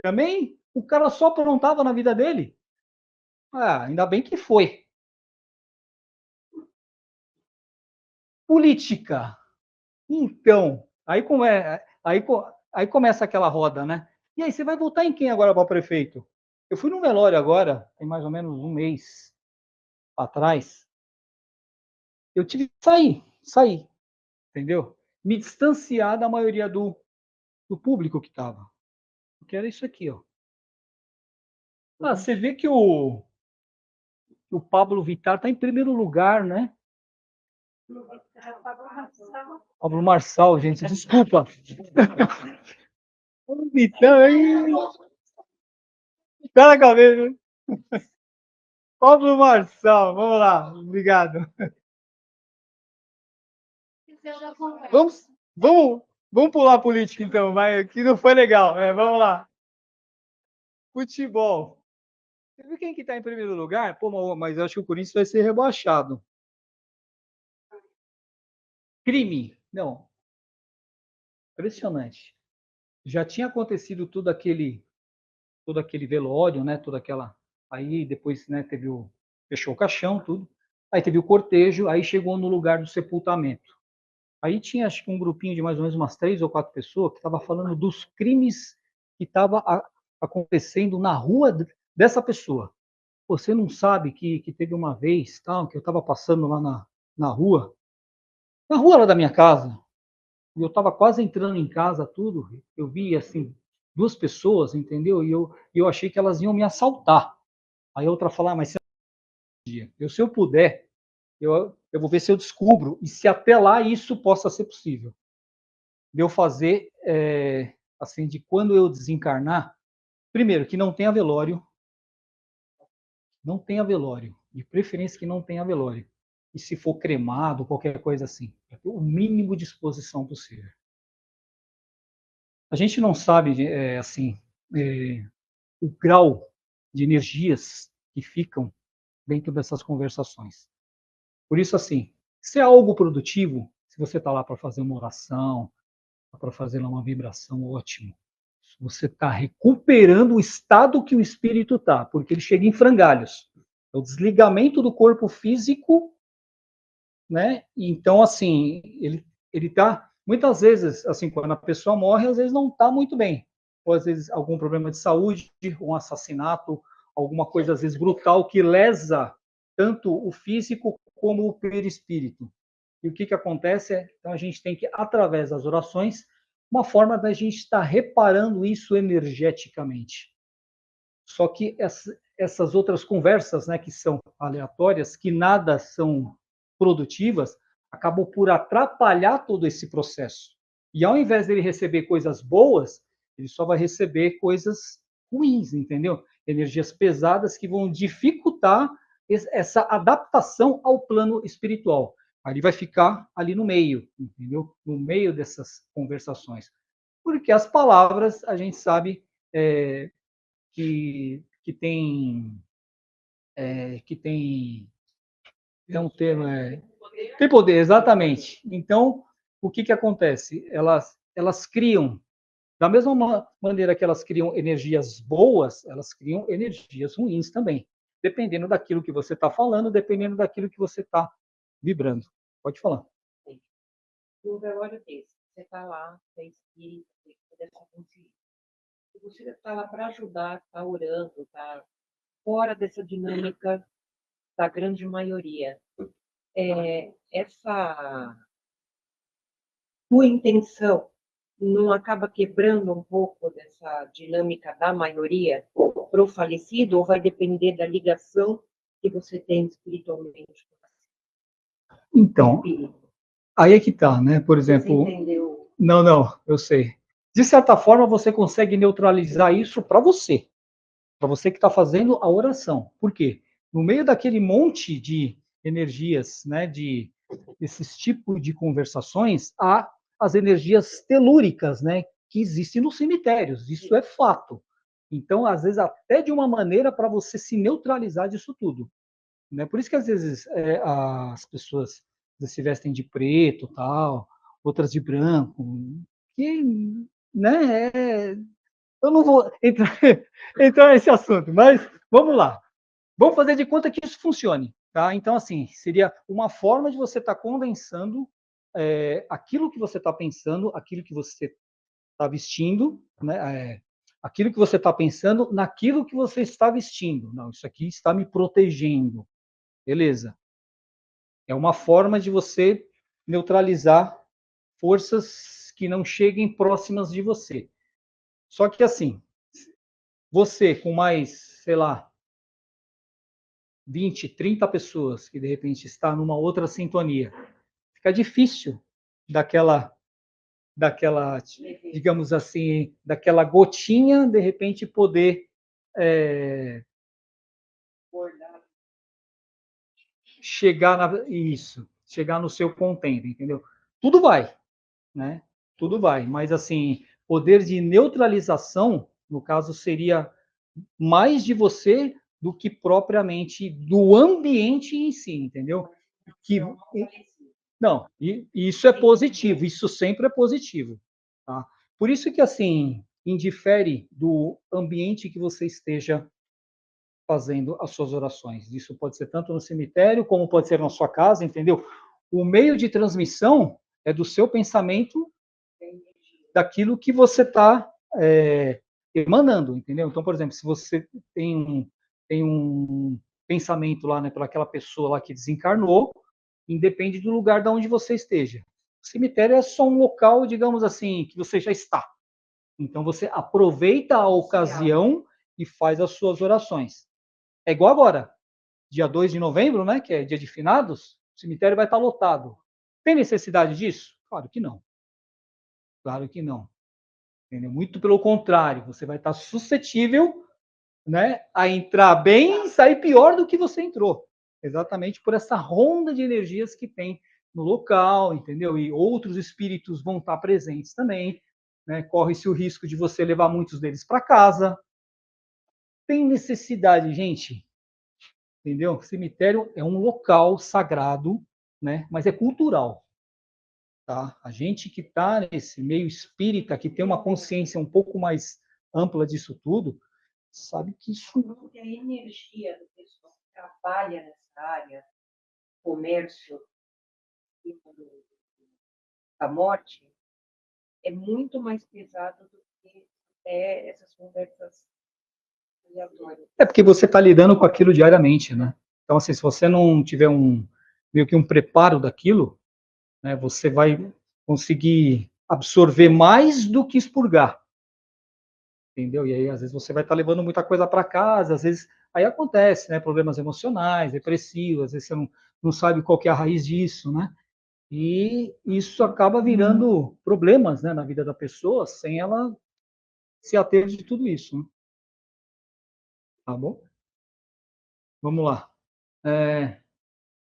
Também o cara só aprontava na vida dele. Ainda bem que foi. Política. Então, aí começa aquela roda, né? E aí, você vai votar em quem agora para prefeito? Eu fui num velório agora, tem mais ou menos um mês atrás. Eu tive que sair, entendeu? Me distanciar da maioria do público que estava. Porque era isso aqui, ó. Você vê que o Pablo Vittar está em primeiro lugar, né? Pablo Marçal, gente, desculpa. Então, hein? Tá na cabeça. Pablo Marçal, vamos lá. Obrigado. Vamos pular a política, então, vai, que não foi legal. Vamos lá. Futebol. Você viu quem que está em primeiro lugar? Pô, mas eu acho que o Corinthians vai ser rebaixado. Crime. Não. Impressionante. Já tinha acontecido todo aquele velório, né? Toda aquela. Aí depois, né, fechou o caixão, tudo. Aí teve o cortejo, aí chegou no lugar do sepultamento. Aí tinha, acho que um grupinho de mais ou menos umas 3 ou 4 pessoas que estava falando dos crimes que estava acontecendo na rua dessa pessoa. Você não sabe que teve uma vez, tal, que eu estava passando lá na rua lá da minha casa, e eu estava quase entrando em casa, tudo, eu vi, assim, 2 pessoas, entendeu? E eu achei que elas iam me assaltar. Aí a outra falou, mas se eu puder, eu vou ver se eu descubro, e se até lá isso possa ser possível. De eu fazer, assim, de quando eu desencarnar, primeiro, que não tenha velório, de preferência que não tenha velório. E se for cremado, qualquer coisa assim, o mínimo de exposição possível. A gente não sabe, assim, o grau de energias que ficam dentro dessas conversações. Por isso, assim, se é algo produtivo, se você está lá para fazer uma oração, para fazer lá uma vibração, ótimo. Você está recuperando o estado que o espírito está, porque ele chega em frangalhos. É o desligamento do corpo físico, né? Então, assim, ele está, muitas vezes, assim, quando a pessoa morre, às vezes não está muito bem. Ou às vezes algum problema de saúde, um assassinato, alguma coisa, às vezes, brutal, que lesa tanto o físico como o perispírito. E o que acontece então, a gente tem que, através das orações, uma forma da gente estar reparando isso energeticamente. Só que essas outras conversas, né, que são aleatórias, que nada são produtivas, acabam por atrapalhar todo esse processo. E ao invés dele receber coisas boas, ele só vai receber coisas ruins, entendeu? Energias pesadas que vão dificultar essa adaptação ao plano espiritual. Aí ele vai ficar ali no meio, entendeu? No meio dessas conversações. Porque as palavras, a gente sabe, que tem é um termo tem poder, exatamente. Então o que acontece? Elas criam da mesma maneira que elas criam energias boas, elas criam energias ruins também, dependendo daquilo que você está falando, dependendo daquilo que você está vibrando. Pode falar. No velório desse, você está lá, você é espírita, você dessa consciência. Você está lá para ajudar, está orando, está fora dessa dinâmica da grande maioria. Essa tua intenção não acaba quebrando um pouco dessa dinâmica da maioria para o falecido, ou vai depender da ligação que você tem espiritualmente? Então, aí é que tá, né? Por exemplo, você entendeu? Não, eu sei. De certa forma, você consegue neutralizar isso para você que está fazendo a oração. Por quê? No meio daquele monte de energias, né, desses tipos de conversações, há as energias telúricas, né, que existem nos cemitérios. Isso é fato. Então, às vezes, até de uma maneira para você se neutralizar disso tudo. Né? Por isso que, às vezes, as pessoas se vestem de preto, tal, outras de branco, que, né, eu não vou entrar nesse assunto, mas vamos lá. Vamos fazer de conta que isso funcione. Tá? Então, assim, seria uma forma de você estar condensando aquilo que você está pensando, aquilo que você está vestindo, né? Aquilo que você está pensando naquilo que você está vestindo. Não, isso aqui está me protegendo. Beleza. É uma forma de você neutralizar forças que não cheguem próximas de você. Só que, assim, você com mais, sei lá, 20, 30 pessoas que de repente está numa outra sintonia, fica difícil daquela daquela, digamos assim, daquela gotinha, de repente poder chegar no seu contento, entendeu? Tudo vai, né? Tudo vai, mas assim, poder de neutralização, no caso, seria mais de você do que propriamente do ambiente em si, entendeu? Que não, e isso é positivo, isso sempre é positivo, tá? Por isso que assim, indifere do ambiente que você esteja fazendo as suas orações. Isso pode ser tanto no cemitério como pode ser na sua casa, entendeu? O meio de transmissão é do seu pensamento, daquilo que você está emanando, entendeu? Então, por exemplo, se você tem um pensamento lá, né, para aquela pessoa lá que desencarnou, independe do lugar de onde você esteja. O cemitério é só um local, digamos assim, que você já está. Então, você aproveita a ocasião e faz as suas orações. É igual agora, dia 2 de novembro, né, que é dia de finados, o cemitério vai estar lotado. Tem necessidade disso? Claro que não. Claro que não. Entendeu? Muito pelo contrário, você vai estar suscetível, né, a entrar bem e sair pior do que você entrou. Exatamente por essa ronda de energias que tem no local, entendeu? E outros espíritos vão estar presentes também, né? Corre-se o risco de você levar muitos deles para casa. Tem necessidade, gente, entendeu? O cemitério é um local sagrado, né? Mas é cultural. Tá? A gente que está nesse meio espírita, que tem uma consciência um pouco mais ampla disso tudo, sabe que isso. Porque a energia do pessoal que trabalha nessa área, comércio, a morte, é muito mais pesado do que essas conversas aleatórias. É porque você está lidando com aquilo diariamente, né? Então, assim, se você não tiver meio que um preparo daquilo, né, você vai conseguir absorver mais do que expurgar. Entendeu? E aí, às vezes, você vai estar levando muita coisa para casa, às vezes, aí acontece, né? Problemas emocionais, depressivos, às vezes você não sabe qual que é a raiz disso, né? E isso acaba virando problemas, né, na vida da pessoa, sem ela se ater de tudo isso, né? Tá bom? Vamos lá.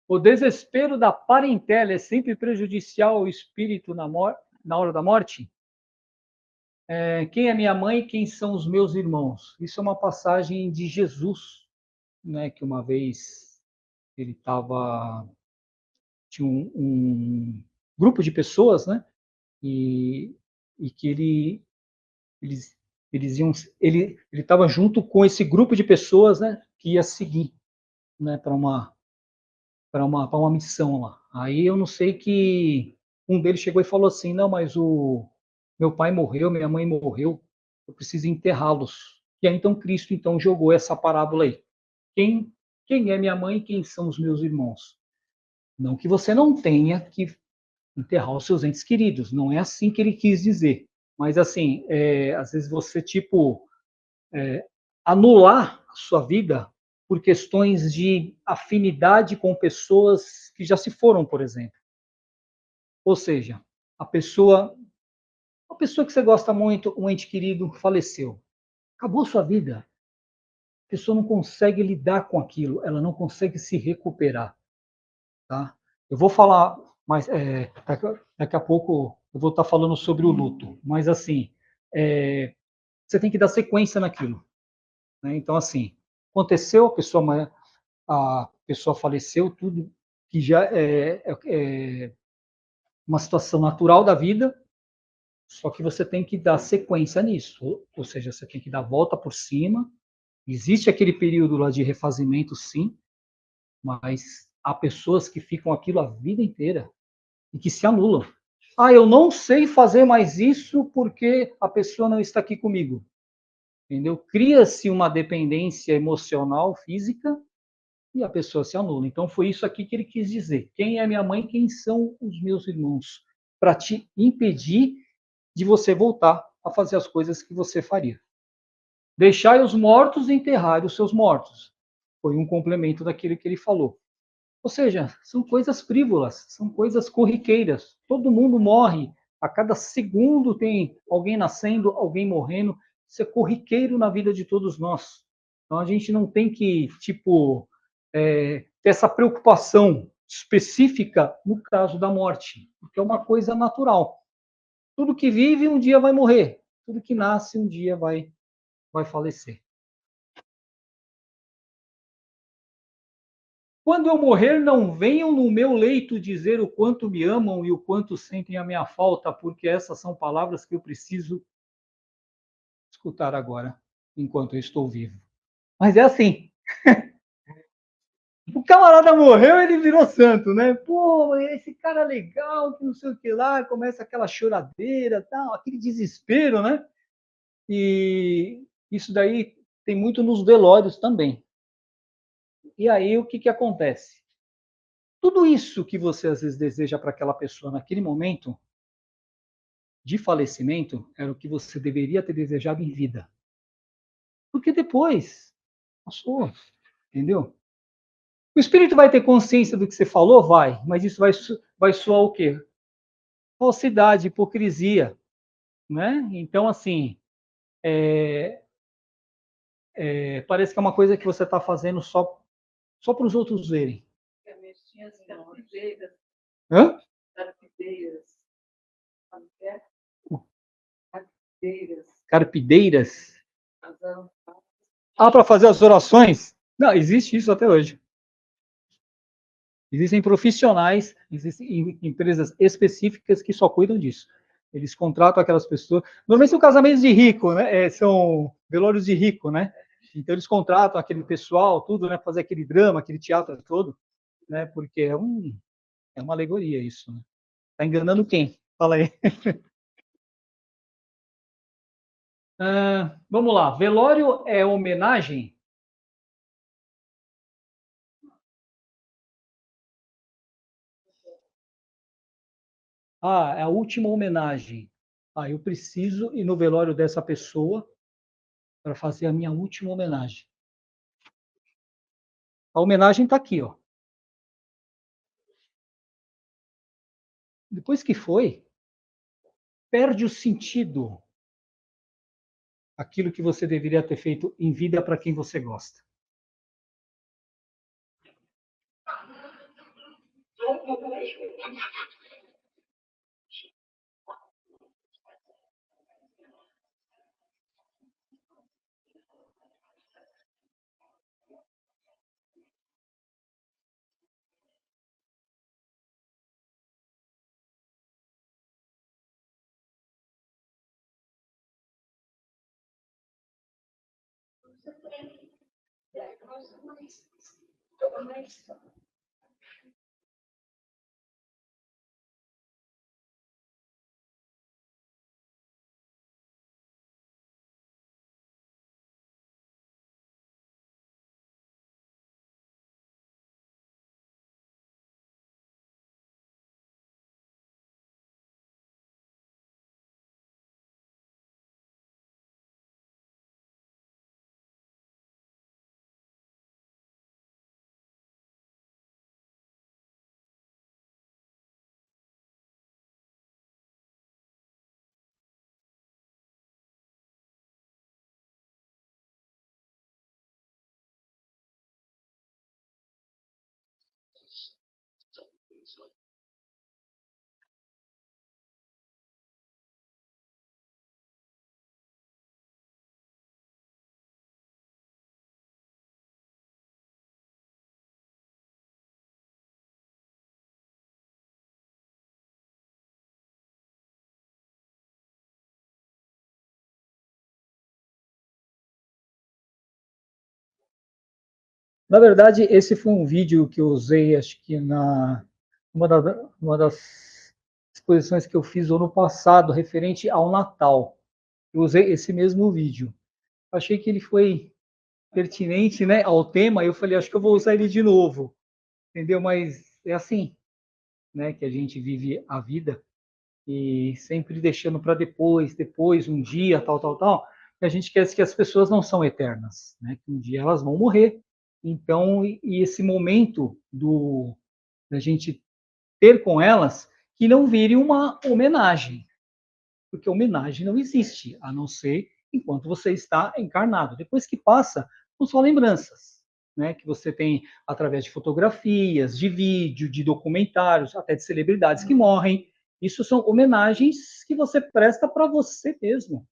O desespero da parentela é sempre prejudicial ao espírito na hora da morte? Quem é minha mãe e quem são os meus irmãos? Isso é uma passagem de Jesus, né, que uma vez ele tinha um grupo de pessoas, né, e que eles, ele estava junto com esse grupo de pessoas, né, que ia seguir, né, para uma missão lá. Aí eu não sei que um deles chegou e falou assim, não, mas o meu pai morreu, minha mãe morreu, eu preciso enterrá-los. E aí então Cristo então jogou essa parábola aí. Quem, quem é minha mãe e quem são os meus irmãos? Não que você não tenha que enterrar os seus entes queridos, não é assim que ele quis dizer. Mas assim, às vezes você tipo anular a sua vida por questões de afinidade com pessoas que já se foram, por exemplo. Ou seja, uma pessoa que você gosta muito, um ente querido, faleceu. Acabou sua vida. A pessoa não consegue lidar com aquilo, ela não consegue se recuperar. Tá? Eu vou falar mais. Daqui a pouco eu vou estar falando sobre o luto, mas assim, você tem que dar sequência naquilo. Né? Então, assim, aconteceu, a pessoa faleceu, tudo que já é uma situação natural da vida, só que você tem que dar sequência nisso, ou seja, você tem que dar a volta por cima. Existe aquele período lá de refazimento, sim, mas há pessoas que ficam aquilo a vida inteira e que se anulam. Ah, eu não sei fazer mais isso porque a pessoa não está aqui comigo. Entendeu? Cria-se uma dependência emocional, física, e a pessoa se anula. Então, foi isso aqui que ele quis dizer. Quem é minha mãe, quem são os meus irmãos? Para te impedir de você voltar a fazer as coisas que você faria. Deixai os mortos enterrar os seus mortos. Foi um complemento daquilo que ele falou. Ou seja, são coisas frívolas, são coisas corriqueiras. Todo mundo morre, A cada segundo tem alguém nascendo, alguém morrendo. Isso é corriqueiro na vida de todos nós. Então a gente não tem que, tipo, ter essa preocupação específica no caso da morte, porque é uma coisa natural. Tudo que vive um dia vai morrer, tudo que nasce um dia vai falecer. Quando eu morrer, não venham no meu leito dizer o quanto me amam e o quanto sentem a minha falta, porque essas são palavras que eu preciso escutar agora, enquanto eu estou vivo. Mas é assim. O camarada morreu, ele virou santo, né? Pô, esse cara legal, que não sei o que lá, começa aquela choradeira, tal, aquele desespero, né? E isso daí tem muito nos velórios também. E aí o que acontece? Tudo isso que você às vezes deseja para aquela pessoa naquele momento de falecimento era o que você deveria ter desejado em vida. Porque depois passou, entendeu? O espírito vai ter consciência do que você falou? Vai, mas isso vai soar o quê? Falsidade, hipocrisia, né? Então, assim, parece que é uma coisa que você está fazendo só para os outros verem. Tinha as carpideiras. Hã? Carpideiras. Carpideiras. Carpideiras? Ah, para fazer as orações? Não, existe isso até hoje. Existem profissionais, existem empresas específicas que só cuidam disso. Eles contratam aquelas pessoas. Normalmente são casamentos de rico, né? São velórios de rico, né? Então eles contratam aquele pessoal, tudo, né? Fazer aquele drama, aquele teatro todo, né? Porque é uma alegoria isso. Né? Tá enganando quem? Fala aí. Vamos lá. Velório é homenagem? É a última homenagem. Eu preciso ir no velório dessa pessoa para fazer a minha última homenagem. A homenagem está aqui, ó. Depois que foi, perde o sentido aquilo que você deveria ter feito em vida para quem você gosta. Na verdade, esse foi um vídeo que eu usei, acho que uma das exposições que eu fiz ano passado, referente ao Natal. Eu usei esse mesmo vídeo. Achei que ele foi pertinente, né, ao tema, e eu falei, acho que eu vou usar ele de novo, entendeu? Mas é assim, né, que a gente vive a vida, e sempre deixando para depois, um dia, tal. E a gente esquece que as pessoas não são eternas, né? Que um dia elas vão morrer. Então, e esse momento da gente ter com elas, que não vire uma homenagem, porque homenagem não existe, a não ser enquanto você está encarnado. Depois que passa, são só lembranças, né, que você tem através de fotografias, de vídeo, de documentários, até de celebridades que morrem. Isso são homenagens que você presta para você mesmo,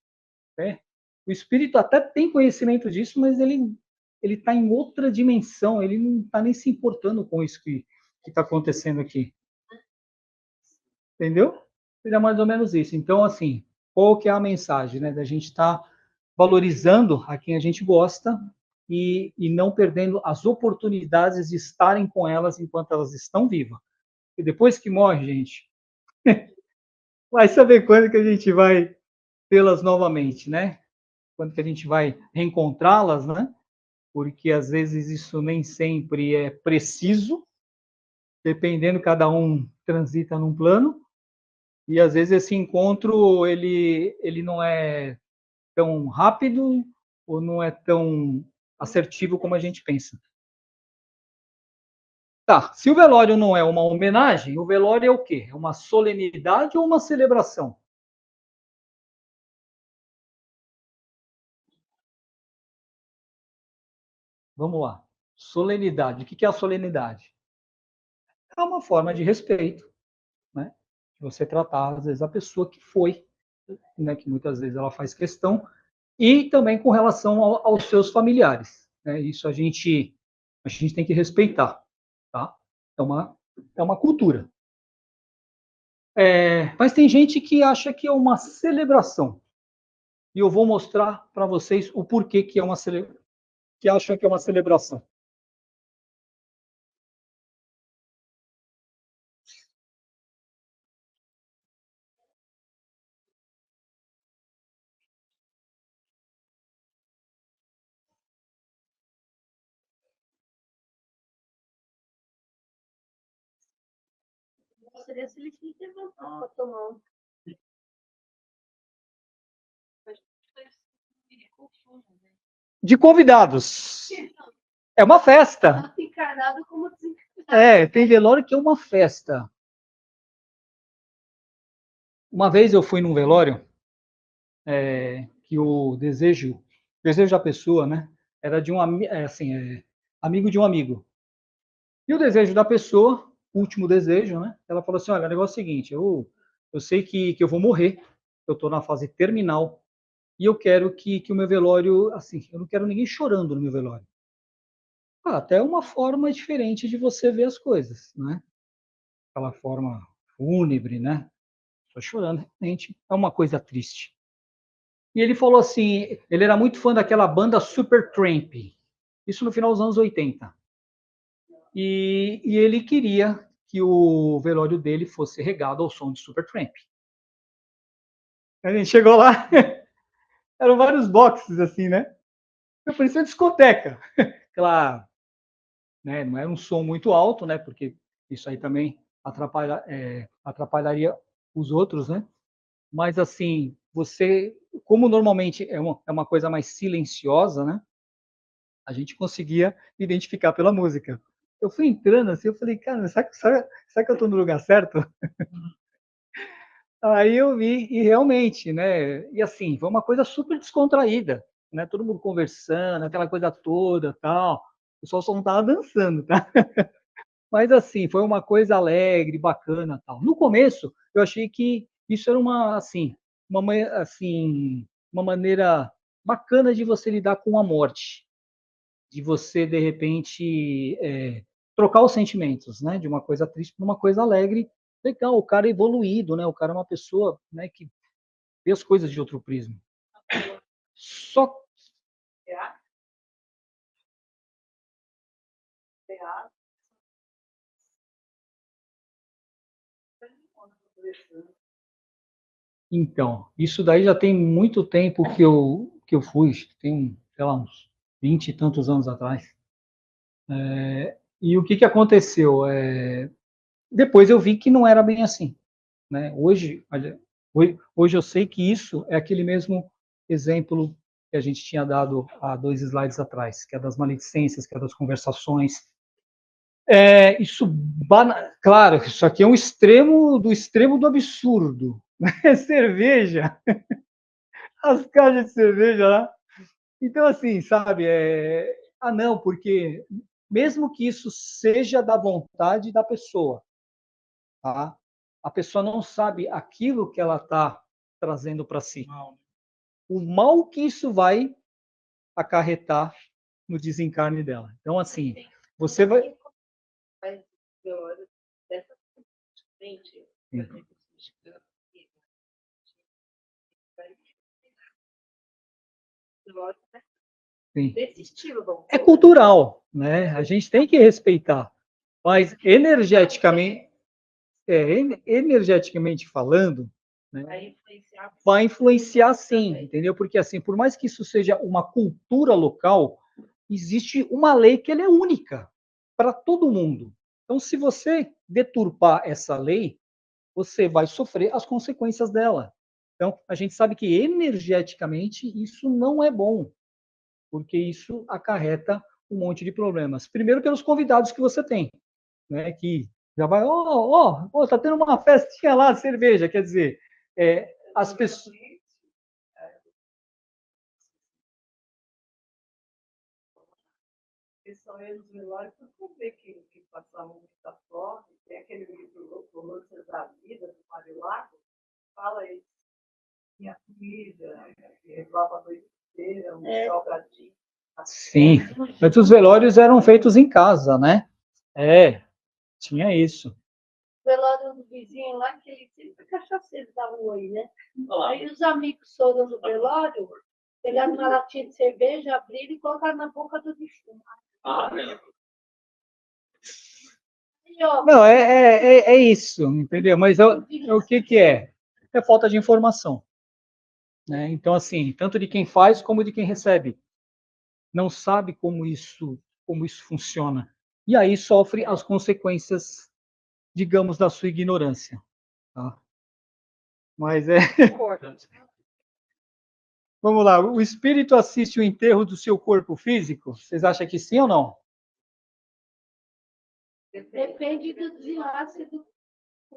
né? O espírito até tem conhecimento disso, mas ele está em outra dimensão, ele não está nem se importando com isso que está acontecendo aqui. Entendeu? Seria mais ou menos isso. Então, assim, qual que é a mensagem, né? Da gente estar valorizando a quem a gente gosta e não perdendo as oportunidades de estarem com elas enquanto elas estão vivas. E depois que morre, gente, vai saber quando que a gente vai tê-las novamente, né? Quando que a gente vai reencontrá-las, né? Porque às vezes isso nem sempre é preciso, dependendo, cada um transita num plano, e às vezes esse encontro ele não é tão rápido ou não é tão assertivo como a gente pensa. Tá, se o velório não é uma homenagem, o velório é o quê? É uma solenidade ou uma celebração? Vamos lá. Solenidade. O que é a solenidade? É uma forma de respeito, né? Você tratar, às vezes, a pessoa que foi, né? Que muitas vezes ela faz questão, e também com relação aos seus familiares, né? Isso a gente tem que respeitar, tá? É uma cultura. Mas tem gente que acha que é uma celebração. E eu vou mostrar para vocês o porquê que é uma que acham que é uma celebração. Seria se ele se levantar para tomar um. De convidados. É uma festa. Tanto encarnado como desencarnado. Tem velório que é uma festa. Uma vez eu fui num velório que o desejo da pessoa, né, era de um amigo de um amigo. E o desejo da pessoa, o último desejo, né, ela falou assim: olha, o negócio é o seguinte, eu sei que eu vou morrer, eu estou na fase terminal, e eu quero que o meu velório, assim, eu não quero ninguém chorando no meu velório. Até uma forma diferente de você ver as coisas, né? Aquela forma fúnebre, né? Só chorando, realmente é uma coisa triste. E ele falou assim, ele era muito fã daquela banda Supertramp, isso no final dos anos 80. E ele queria que o velório dele fosse regado ao som de Supertramp. A gente chegou lá, eram vários boxes assim, né? Eu parecia uma discoteca. Claro, né? Não era um som muito alto, né? Porque isso aí também atrapalharia os outros, né? Mas assim, você, como normalmente é uma coisa mais silenciosa, né? A gente conseguia identificar pela música. Eu fui entrando assim, eu falei, cara, será que eu estou no lugar certo? Aí eu vi, e realmente, né? E assim, foi uma coisa super descontraída, né? Todo mundo conversando, aquela coisa toda, tal. O pessoal só não estava dançando, tá? Mas assim, foi uma coisa alegre, bacana, tal. No começo, eu achei que isso era uma maneira bacana de você lidar com a morte, de você de repente trocar os sentimentos, né, de uma coisa triste para uma coisa alegre. Legal, o cara é evoluído, né? O cara é uma pessoa, né, que vê as coisas de outro prisma. Só então, isso daí já tem muito tempo que eu fui, tem, sei lá, uns 20 e tantos anos atrás. E o que aconteceu? Depois eu vi que não era bem assim, né? Hoje eu sei que isso é aquele mesmo exemplo que a gente tinha dado há 2 slides atrás, que é das maledicências, que é das conversações. Claro, isso aqui é um extremo do absurdo, É cerveja, as caixas de cerveja lá. Então, assim, sabe, não, porque mesmo que isso seja da vontade da pessoa, tá? A pessoa não sabe aquilo que ela está trazendo para si. O mal que isso vai acarretar no desencarne dela. Então, assim, você vai. Mas pior dessa frente, Sim. desse estilo, vamos É cultural, né? A gente tem que respeitar. Mas energeticamente falando, né, vai influenciar sim, entendeu? Porque assim, por mais que isso seja uma cultura local, existe uma lei que ela é única para todo mundo. Então, se você deturpar essa lei, você vai sofrer as consequências dela. Então, a gente sabe que energeticamente isso não é bom, porque isso acarreta um monte de problemas. Primeiro, pelos convidados que você tem, né? Que já vai, tá tendo uma festinha lá de cerveja, quer dizer, as pessoas. Pessoal ia nos velórios para ver que passavam muita fome. Tem aquele livro Romances da Vida, do Mário Lago, fala isso. Tinha comida, levava a noite inteira, salgadinho. Sim, mas os velórios eram feitos em casa, né? Tinha isso. O velório do vizinho lá, que ele sempre cachaceiro dava um oi, né? Aí os amigos foram no velório, pegaram uma latinha de cerveja, abriram e colocaram na boca do defunto. Não, é isso, entendeu? Mas o que é? É falta de informação, né? Então, assim, tanto de quem faz como de quem recebe. Não sabe como isso funciona. E aí sofre as consequências, digamos, da sua ignorância. Tá? Mas Vamos lá. O espírito assiste o enterro do seu corpo físico? Vocês acham que sim ou não? Depende do desenlace do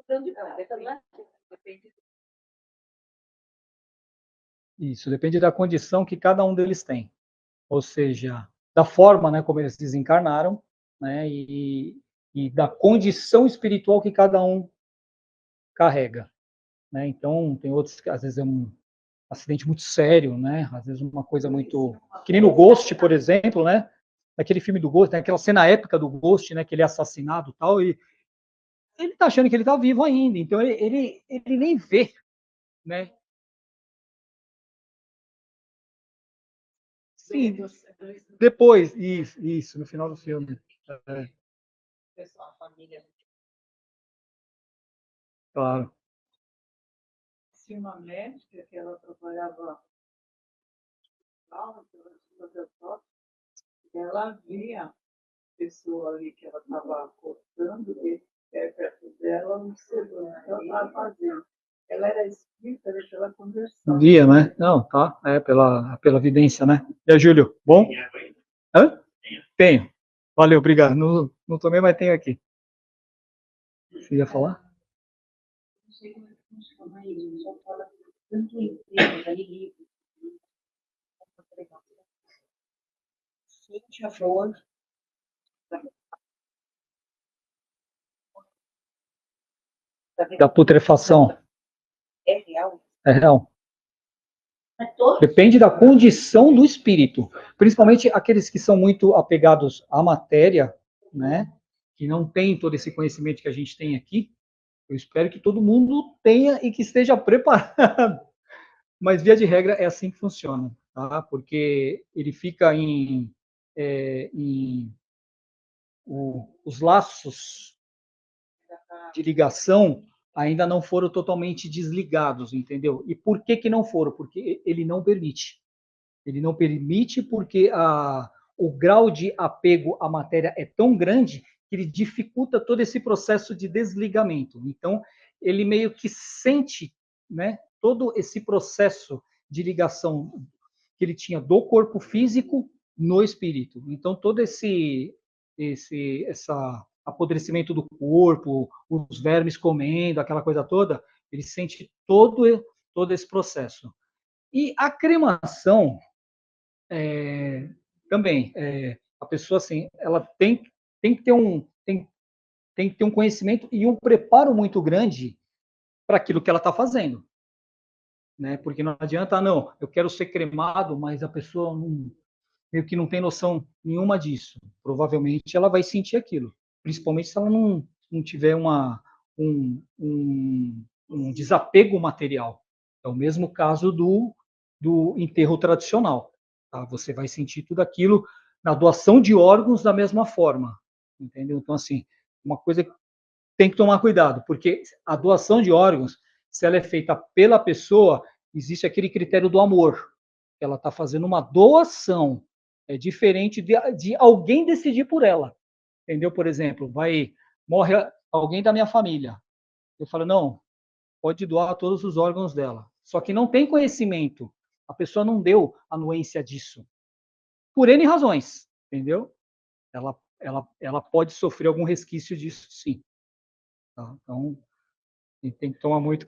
plano de prata, né? Isso, depende da condição que cada um deles tem. Ou seja, da forma, né, como eles desencarnaram, né, e da condição espiritual que cada um carrega, né? Então, tem outros que às vezes é um acidente muito sério, né? Às vezes uma coisa muito que nem no Ghost, por exemplo, né? Aquele filme do Ghost, né? Aquela cena épica do Ghost, né? Que ele é assassinado, e tal, e ele tá achando que ele tá vivo ainda, então ele nem vê, né? Sim, depois, isso, no final do filme. Pessoal, a família. Claro. Tinha uma médica que ela trabalhava ela via a pessoa ali que ela estava cortando, e perto dela, não sei o que ela estava fazendo. Ela era espírita, deixa ela conversar. Via, né? Não, tá. Pela vidência, né? E aí, Júlio, bom? Hã? Tenho. Valeu, obrigado. Não, não tomei, mas tenho aqui. Você ia falar? Não sei como é que funciona isso, só fala tanto em livros, aí livros. Cíntia Flor. Da putrefação. É real? É real. Depende da condição do espírito. Principalmente aqueles que são muito apegados à matéria, né? Que não tem todo esse conhecimento que a gente tem aqui. Eu espero que todo mundo tenha e que esteja preparado. Mas, via de regra, é assim que funciona, tá? Porque ele fica os laços de ligação ainda não foram totalmente desligados, entendeu? E por que não foram? Porque ele não permite. Ele não permite porque o grau de apego à matéria é tão grande que ele dificulta todo esse processo de desligamento. Então, ele meio que sente, né, todo esse processo de ligação que ele tinha do corpo físico no espírito. Então, todo esse apodrecimento do corpo, os vermes comendo, aquela coisa toda, Ele sente todo esse processo. E a cremação, também, a pessoa, assim, ela tem que ter tem que ter um conhecimento e um preparo muito grande para aquilo que ela está fazendo. Né? Porque não adianta, não, eu quero ser cremado, mas a pessoa meio que não tem noção nenhuma disso. Provavelmente ela vai sentir aquilo, principalmente se ela não tiver um desapego material. É o mesmo caso do enterro tradicional. Tá? Você vai sentir tudo aquilo na doação de órgãos da mesma forma. Entendeu? Então, assim, uma coisa que tem que tomar cuidado, porque a doação de órgãos, se ela é feita pela pessoa, existe aquele critério do amor. Ela está fazendo uma doação. É diferente de alguém decidir por ela. Entendeu? Por exemplo, morre alguém da minha família. Eu falo, não, pode doar todos os órgãos dela. Só que não tem conhecimento. A pessoa não deu anuência disso. Por N razões, entendeu? Ela pode sofrer algum resquício disso, sim. Tá? Então, tem que tomar muito,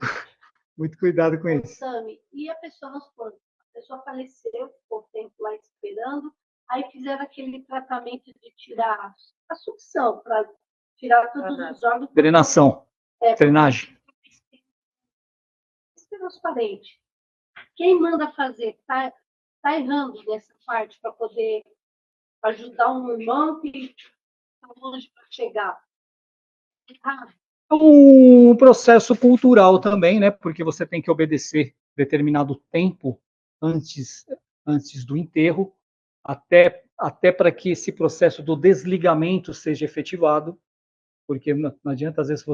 muito cuidado com isso. Sami, e a pessoa, a pessoa faleceu, ficou tempo lá esperando, aí fizeram aquele tratamento de tirar a sucção, para tirar todos os órgãos. Drenação, drenagem. Transparente. Quem manda fazer tá errando nessa parte para poder ajudar um irmão que está longe para chegar. É um processo cultural também, né? Porque você tem que obedecer determinado tempo antes do enterro, até para que esse processo do desligamento seja efetivado, porque não adianta, às vezes,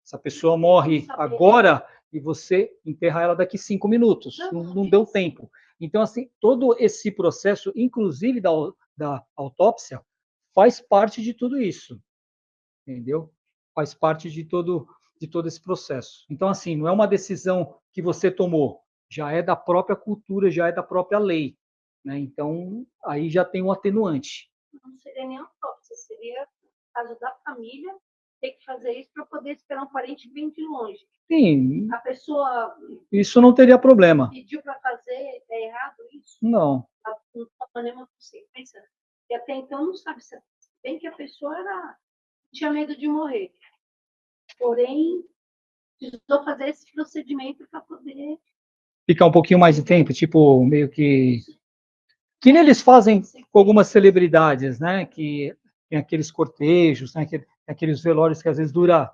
essa pessoa morre agora e você enterrar ela daqui 5 minutos, não deu tempo. Então, assim, todo esse processo, inclusive da autópsia, faz parte de tudo isso, entendeu? Faz parte de todo esse processo. Então, assim, não é uma decisão que você tomou, já é da própria cultura, já é da própria lei, né? Então, aí já tem um atenuante. Não seria nem autópsia, seria caso da família ter que fazer isso para poder esperar um parente bem de longe. Sim. A pessoa... Isso não teria problema. Pediu para fazer, é errado isso? Não. Não toma nenhuma consequência. E até então não sabe se bem que a pessoa tinha medo de morrer. Porém, precisou fazer esse procedimento para poder... Ficar um pouquinho mais de tempo, tipo, meio que nem eles fazem com algumas celebridades, né? Que tem aqueles cortejos, né? Aqueles velórios que às vezes dura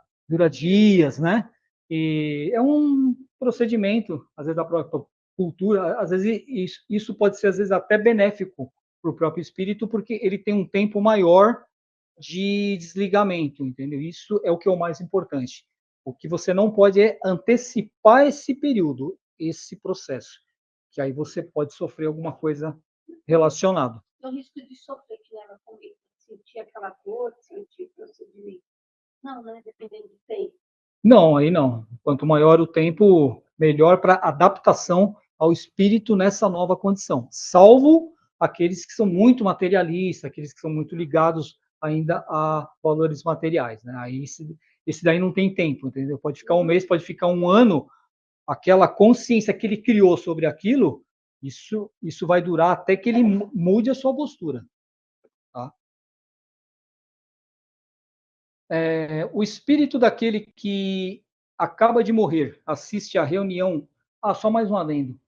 dias, né? E é um procedimento, às vezes, da própria cultura, às vezes isso pode ser, às vezes, até benéfico para o próprio espírito, porque ele tem um tempo maior de desligamento, entendeu? Isso é o que é o mais importante. O que você não pode é antecipar esse período, esse processo, que aí você pode sofrer alguma coisa relacionada. O risco de sofrer, que leva comigo, sentir aquela dor, sentir o procedimento. Não, né? Dependendo do tempo. Não, aí não. Quanto maior o tempo, melhor para adaptação ao espírito nessa nova condição. Salvo aqueles que são muito materialistas, aqueles que são muito ligados ainda a valores materiais, né? Aí esse daí não tem tempo, entendeu? Pode ficar um mês, pode ficar um ano, aquela consciência que ele criou sobre aquilo, isso vai durar até que ele mude a sua postura. Tá? O espírito daquele que acaba de morrer assiste à reunião. Só mais um adendo.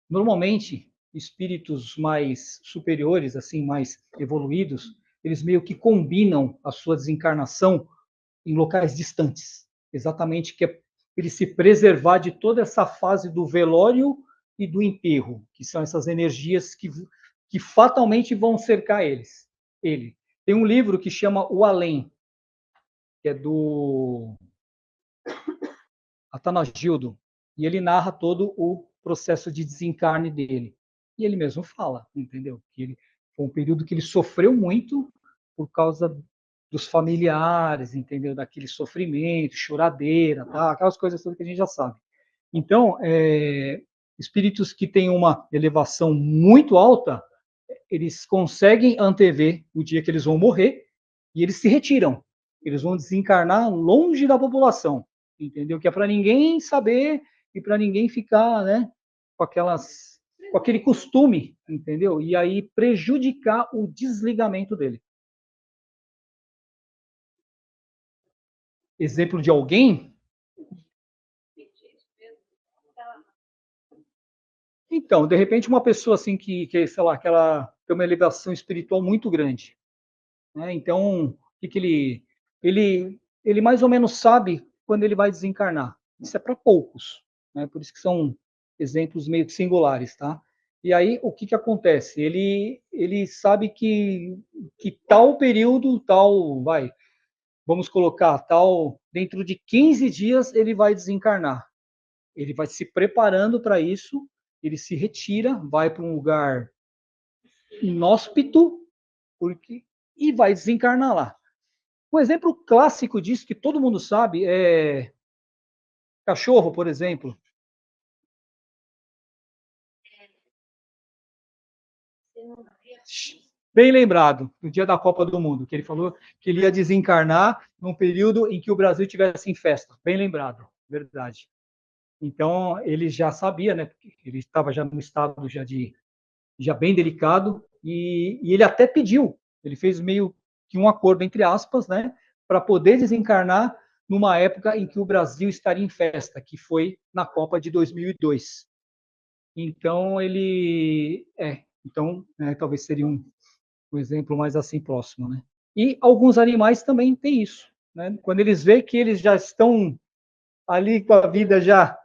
Normalmente, espíritos mais superiores, assim, mais evoluídos, eles meio que combinam a sua desencarnação em locais distantes, exatamente que é ele se preservar de toda essa fase do velório e do enterro, que são essas energias que fatalmente vão cercar ele. Tem um livro que chama O Além, que é do Atanagildo, e ele narra todo o processo de desencarne dele. E ele mesmo fala, entendeu? Que foi um período que ele sofreu muito por causa dos familiares, entendeu? Daquele sofrimento, choradeira, tá? Aquelas coisas todas que a gente já sabe. Então, espíritos que têm uma elevação muito alta, eles conseguem antever o dia que eles vão morrer e eles se retiram. Eles vão desencarnar longe da população. entendeu? Que é para ninguém saber e para ninguém ficar, né, com aquele costume, entendeu? E aí prejudicar o desligamento dele. Exemplo de alguém? Então, de repente, uma pessoa assim sei lá, que ela tem uma elevação espiritual muito grande, né? Então, o que ele mais ou menos sabe quando ele vai desencarnar. Isso é para poucos, né? Por isso que são exemplos meio que singulares, tá? E aí, o que acontece? Ele sabe que tal período, vamos colocar, dentro de 15 dias ele vai desencarnar. Ele vai se preparando para isso, ele se retira, vai para um lugar inóspito, e vai desencarnar lá. Um exemplo clássico disso, que todo mundo sabe, é cachorro, por exemplo. Bem lembrado, no dia da Copa do Mundo, que ele falou que ele ia desencarnar num período em que o Brasil estivesse em festa. Bem lembrado, verdade. Então, ele já sabia, né? Porque ele estava já num estado já bem delicado, e ele até pediu, ele fez meio que um acordo, entre aspas, né? Para poder desencarnar numa época em que o Brasil estaria em festa, que foi na Copa de 2002. Então, talvez seria um exemplo mais assim próximo, né? E alguns animais também têm isso, né? Quando eles veem que eles já estão ali com a vida já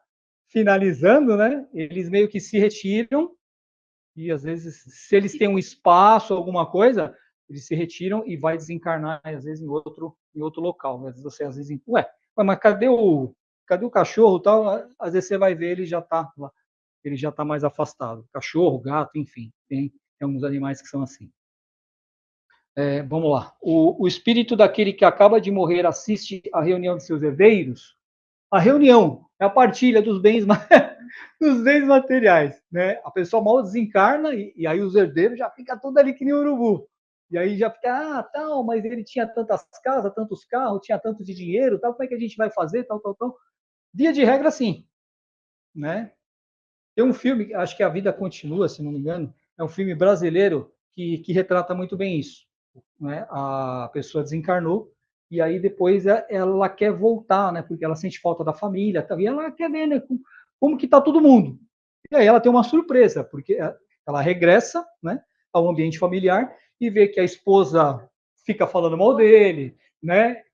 finalizando, né? Eles meio que se retiram e às vezes, se eles têm um espaço, alguma coisa, eles se retiram e vai desencarnar às vezes em outro local. Às vezes você mas cadê o cachorro, tal? Às vezes você vai ver ele já está mais afastado. Cachorro, gato, enfim, tem alguns animais que são assim. Vamos lá. O espírito daquele que acaba de morrer assiste à reunião de seus herdeiros. A reunião é a partilha dos bens, dos bens materiais, né? A pessoa mal desencarna e aí os herdeiros já ficam tudo ali que nem urubu. E aí já fica, tal, mas ele tinha tantas casas, tantos carros, tinha tanto de dinheiro, tal, como é que a gente vai fazer, tal. Via de regra, sim, né? Tem um filme, acho que A Vida Continua, se não me engano, é um filme brasileiro que retrata muito bem isso, né? A pessoa desencarnou e aí depois ela quer voltar, né? Porque ela sente falta da família, e ela quer ver, né? Como que está todo mundo. E aí ela tem uma surpresa, porque ela regressa, né, ao ambiente familiar e vê que a esposa fica falando mal dele, né?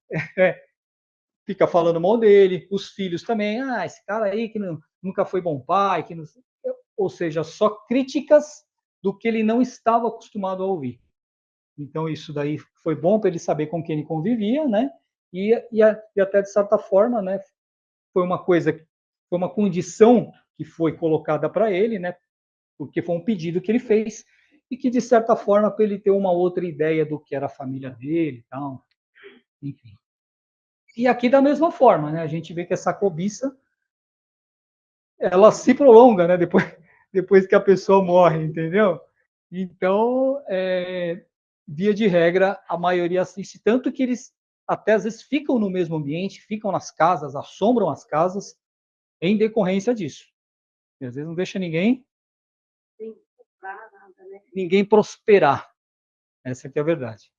Fica falando mal dele, os filhos também, esse cara aí que nunca foi bom pai, ou seja, só críticas do que ele não estava acostumado a ouvir. Então, isso daí foi bom para ele saber com quem ele convivia, né? E até, de certa forma, né, foi uma condição que foi colocada para ele, né? Porque foi um pedido que ele fez e que, de certa forma, para ele ter uma outra ideia do que era a família dele e tal. Enfim. E aqui, da mesma forma, né? A gente vê que essa cobiça, ela se prolonga, né? Depois que a pessoa morre, entendeu? Então, via de regra, a maioria assiste, tanto que eles até às vezes ficam no mesmo ambiente, ficam nas casas, assombram as casas, em decorrência disso. E às vezes não deixa ninguém prosperar. Essa aqui é a verdade.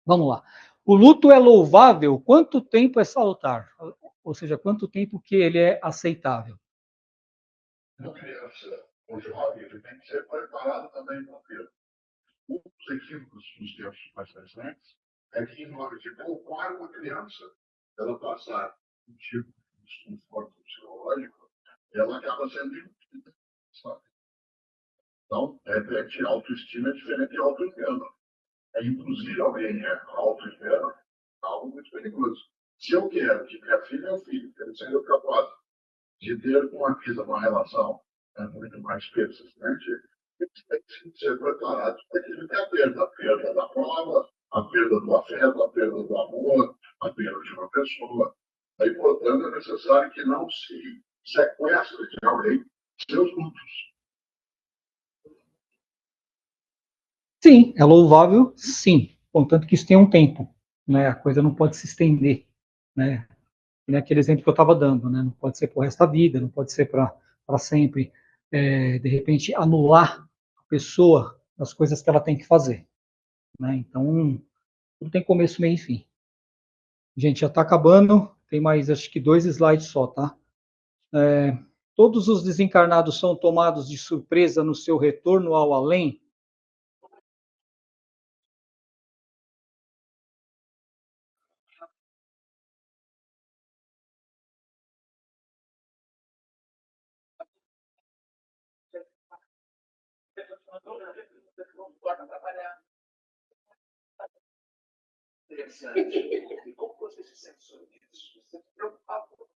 Vamos lá. O luto é louvável, quanto tempo é salutar? Ou seja, quanto tempo que ele é aceitável? A criança, o jovem, ele tem que ser preparado também para ter. Um dos equívocos dos tempos mais recentes é que, em nome de poupar uma criança, ela passar um tipo de desconforto psicológico, ela acaba sendo dividida, sabe? Então, repete, autoestima é diferente de autoengano. Induzir alguém a autoengano é algo muito perigoso. Se eu quero que minha filha e meu filho sejam capazes de ter uma relação muito mais persistente, eles têm que ser preparados para evitar a perda da prova, a perda do afeto, a perda do amor, a perda de uma pessoa. Aí, portanto, é necessário que não se sequestre de alguém seus lutos. Sim, é louvável, sim. Contanto que isso tem um tempo, né? A coisa não pode se estender, né? Aquele exemplo que eu estava dando, né? Não pode ser para o resto da vida, não pode ser para sempre. De repente, anular a pessoa das coisas que ela tem que fazer, né? Então, tudo tem começo, meio e fim. Gente, já está acabando, tem mais, acho que 2 slides só, tá? Todos os desencarnados são tomados de surpresa no seu retorno ao além? Interessante. Como você se sente sobre isso? Você se preocupa com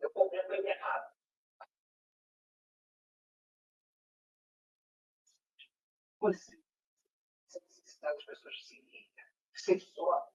eu comendo ele errado. Você, as pessoas se só.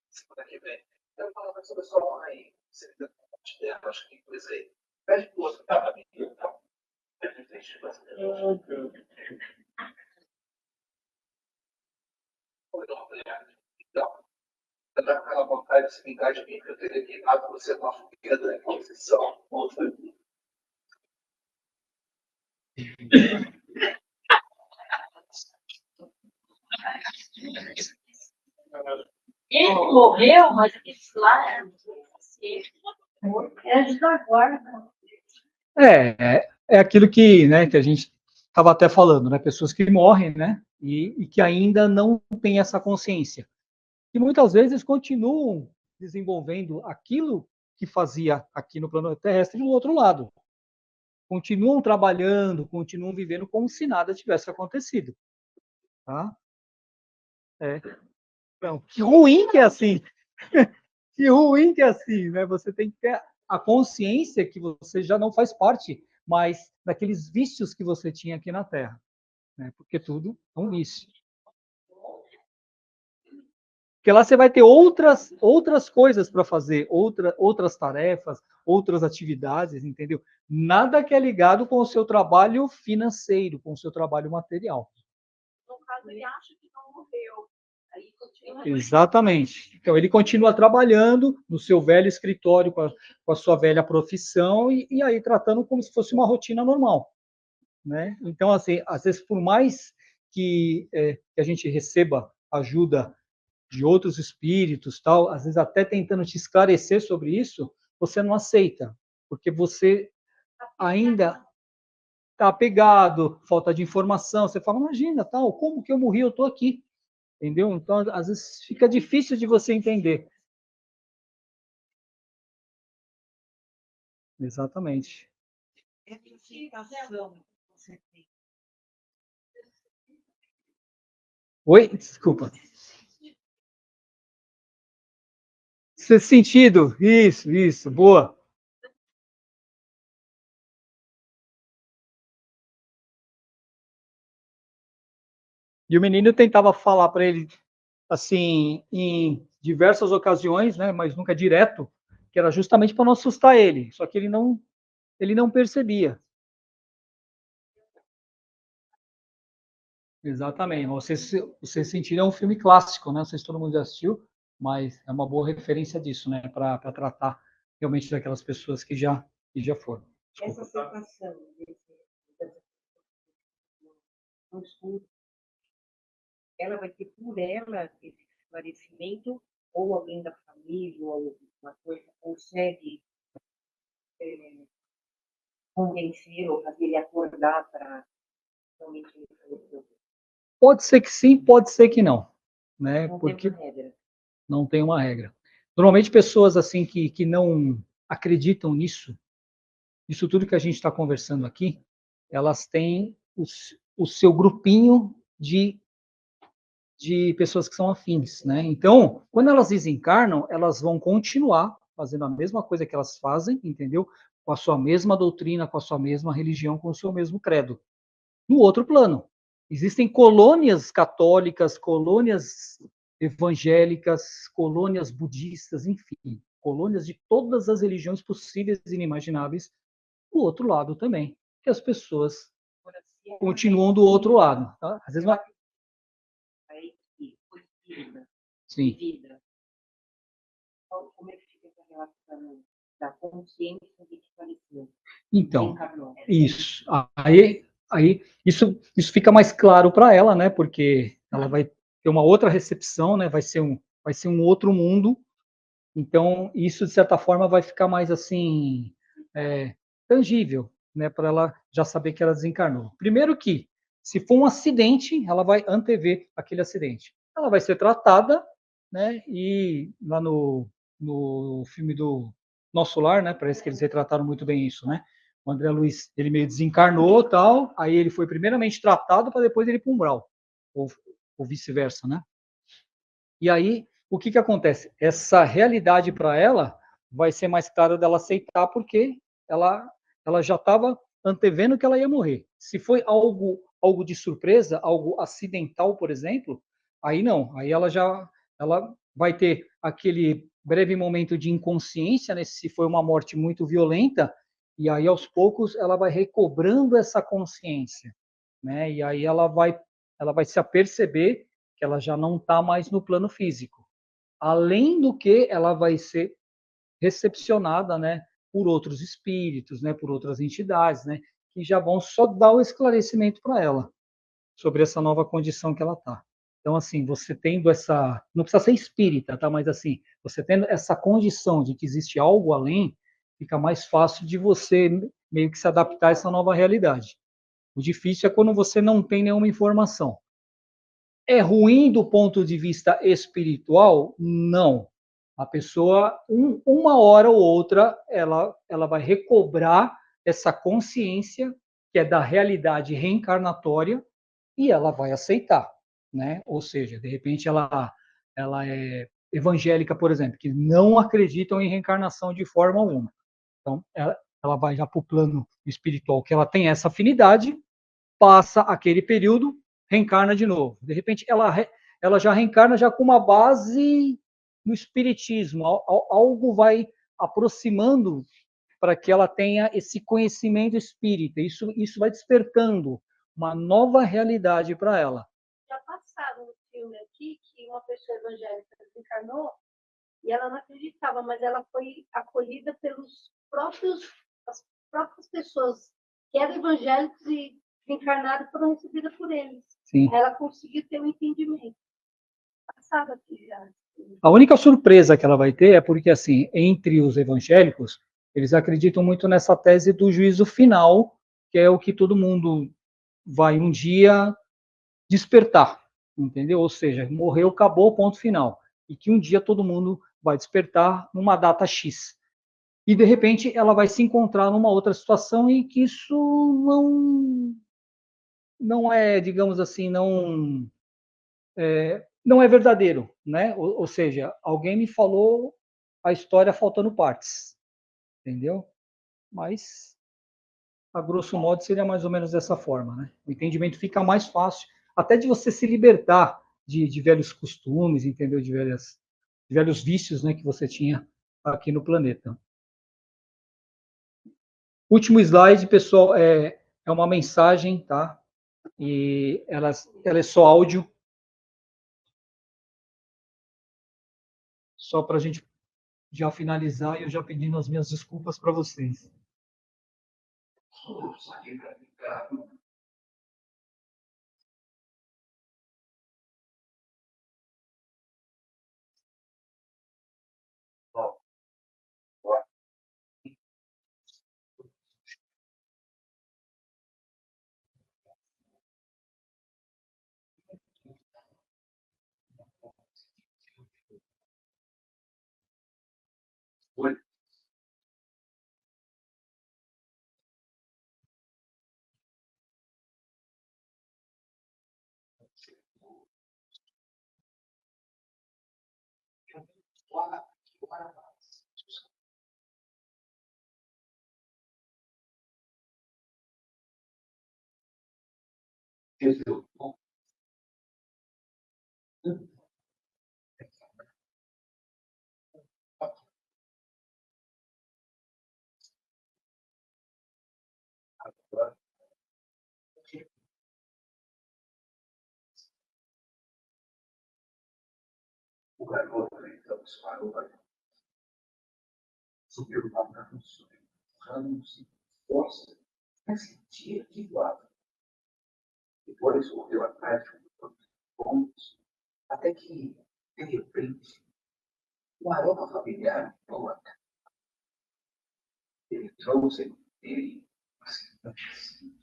Semana que vem. Eu falo para essa pessoa aí, você acho que tem coisa aí. Pede pro outro, tá pra mim, então. Então, eu dá aquela vontade de se vingar de mim, que eu teria queimado você com a fogueira da Inquisição. Outra. Ele morreu, mas isso lá é de agora. É aquilo que, né, que a gente estava até falando, né? Pessoas que morrem, né? E que ainda não têm essa consciência. E muitas vezes continuam desenvolvendo aquilo que fazia aqui no plano terrestre do outro lado. Continuam trabalhando, continuam vivendo como se nada tivesse acontecido. Tá? Não, que ruim que é assim. Que ruim que é assim, né? Você tem que ter a consciência que você já não faz parte mais daqueles vícios que você tinha aqui na Terra, né? Porque tudo é um vício. Porque lá você vai ter outras coisas para fazer, outras tarefas, outras atividades, entendeu? Nada que é ligado com o seu trabalho financeiro, com o seu trabalho material. No caso, ele acha que não morreu. Aí continua. Exatamente. Então, ele continua trabalhando no seu velho escritório, com a sua velha profissão, e aí tratando como se fosse uma rotina normal. Né? Então, assim, às vezes, por mais que a gente receba ajuda de outros espíritos, tal, às vezes até tentando te esclarecer sobre isso, você não aceita, porque você ainda está apegado, falta de informação, você fala, imagina, tal, como que eu morri, eu estou aqui, entendeu? Então, às vezes fica difícil de você entender. Exatamente. Oi? Desculpa. Ser sentido, isso, boa. E o menino tentava falar para ele, assim, em diversas ocasiões, né, mas nunca direto, que era justamente para não assustar ele. Só que ele não percebia. Exatamente. Você sentir é um filme clássico, né? Não sei se todo mundo já assistiu, mas é uma boa referência disso, né? Para tratar realmente daquelas pessoas que já foram. Essa sensação no estudo, ela vai ter por ela esse esclarecimento, ou alguém da família, ou alguma coisa, consegue convencer ou fazer ele acordar para realmente resolver. Pode ser que sim, pode ser que não, né? Não Porque tem regra. não tem uma regra. Normalmente pessoas assim que não acreditam nisso, isso tudo que a gente está conversando aqui, elas têm o seu grupinho de pessoas que são afins, né? Então, quando elas desencarnam, elas vão continuar fazendo a mesma coisa que elas fazem, entendeu? Com a sua mesma doutrina, com a sua mesma religião, com o seu mesmo credo. No outro plano, existem colônias católicas, colônias evangélicas, colônias budistas, enfim, colônias de todas as religiões possíveis e inimagináveis do outro lado também, que as pessoas continuam do outro lado. Tá? Às vezes uma... Sim. Vida. Então, como é que fica essa relação da consciência de que faleceu? Então, isso. Aí isso fica mais claro para ela, né? Porque ela vai ter uma outra recepção, né? Vai ser um outro mundo. Então, isso, de certa forma, vai ficar mais assim, tangível, né? Para ela já saber que ela desencarnou. Primeiro que, se for um acidente, ela vai antever aquele acidente. Ela vai ser tratada, né? E lá no filme do Nosso Lar, né? Parece que eles retrataram muito bem isso, né? O André Luiz, ele meio desencarnou, tal, aí ele foi primeiramente tratado para depois ele ir para o umbral, ou vice-versa, né? E aí, o que acontece? Essa realidade para ela vai ser mais clara dela aceitar, porque ela já estava antevendo que ela ia morrer. Se foi algo de surpresa, algo acidental, por exemplo, aí não. Aí ela vai ter aquele breve momento de inconsciência, né, se foi uma morte muito violenta, e aí aos poucos ela vai recobrando essa consciência, né? E aí ela vai se aperceber que ela já não está mais no plano físico. Além do que ela vai ser recepcionada, né, por outros espíritos, né, por outras entidades, né, que já vão só dar o esclarecimento para ela sobre essa nova condição que ela está. Então, assim, você tendo essa, não precisa ser espírita, tá? Mas assim, você tendo essa condição de que existe algo além, fica mais fácil de você meio que se adaptar a essa nova realidade. O difícil é quando você não tem nenhuma informação. É ruim do ponto de vista espiritual? Não. A pessoa, uma hora ou outra, ela vai recobrar essa consciência que é da realidade reencarnatória e ela vai aceitar, né? Ou seja, de repente ela é evangélica, por exemplo, que não acreditam em reencarnação de forma alguma. Então, ela vai já para o plano espiritual, que ela tem essa afinidade, passa aquele período, reencarna de novo. De repente, ela já reencarna já com uma base no espiritismo. Algo vai aproximando para que ela tenha esse conhecimento espírita. Isso vai despertando uma nova realidade para ela. Já passaram no filme aqui que uma pessoa evangélica desencarnou e ela não acreditava, mas ela foi acolhida as próprias pessoas que eram evangélicos e encarnadas foram recebidas por eles. Sim. Ela conseguiu ter um entendimento. Passaram aqui já. A única surpresa que ela vai ter é porque, assim, entre os evangélicos, eles acreditam muito nessa tese do juízo final, que é o que todo mundo vai um dia despertar, entendeu? Ou seja, morreu, acabou, ponto final. E que um dia todo mundo vai despertar numa data X. E, de repente, ela vai se encontrar numa outra situação em que isso não é, digamos assim, não é verdadeiro, né? Ou seja, alguém me falou a história faltando partes, entendeu? Mas, a grosso modo, seria mais ou menos dessa forma, né? O entendimento fica mais fácil, até de você se libertar de velhos costumes, entendeu? De velhos vícios, né, que você tinha aqui no planeta. Último slide, pessoal, é uma mensagem, tá? E ela é só áudio, só para a gente já finalizar e eu já pedindo as minhas desculpas para vocês. Olha, o garoto, então, disparou, subiu lá para o sul, ramos, força, mas sentia que voava. Depois correu atrás de um pontos, até que, de repente, um aroma familiar boa. Ele trouxe ele assim,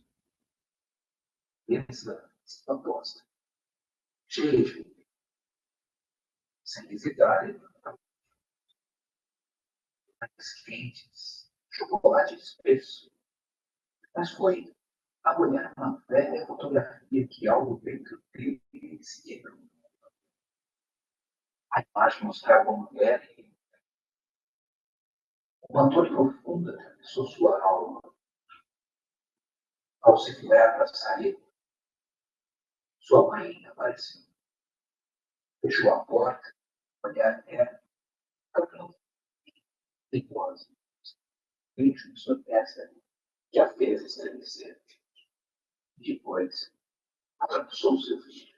essa proposta, cheia de sem visitar, mais quentes, chocolate espesso. Mas foi a olhar uma velha fotografia que algo dentro dele se quebrou. A imagem mostrava uma mulher e uma dor profunda atravessou sua alma. Ao se virar para sair, sua mãe apareceu. Fechou a porta, olhar era tão perigosa. Bicho de sua testa que a fez estremecer. Depois, abraçou seu filho.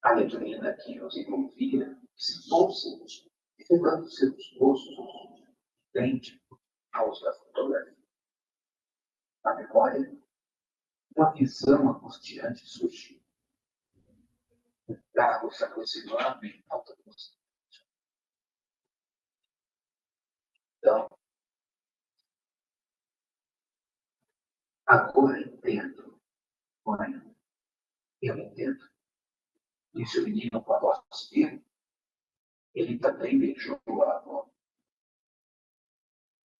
A neblina que os envolvia sentou-se, revelando seus rostos frente aos da fotografia. Na memória, uma visão angustiante surgiu. O carro se aproximando em alta velocidade. Então, agora entendo, mãe, eu entendo. Disse o menino com a voz firme. Ele também beijou a avó.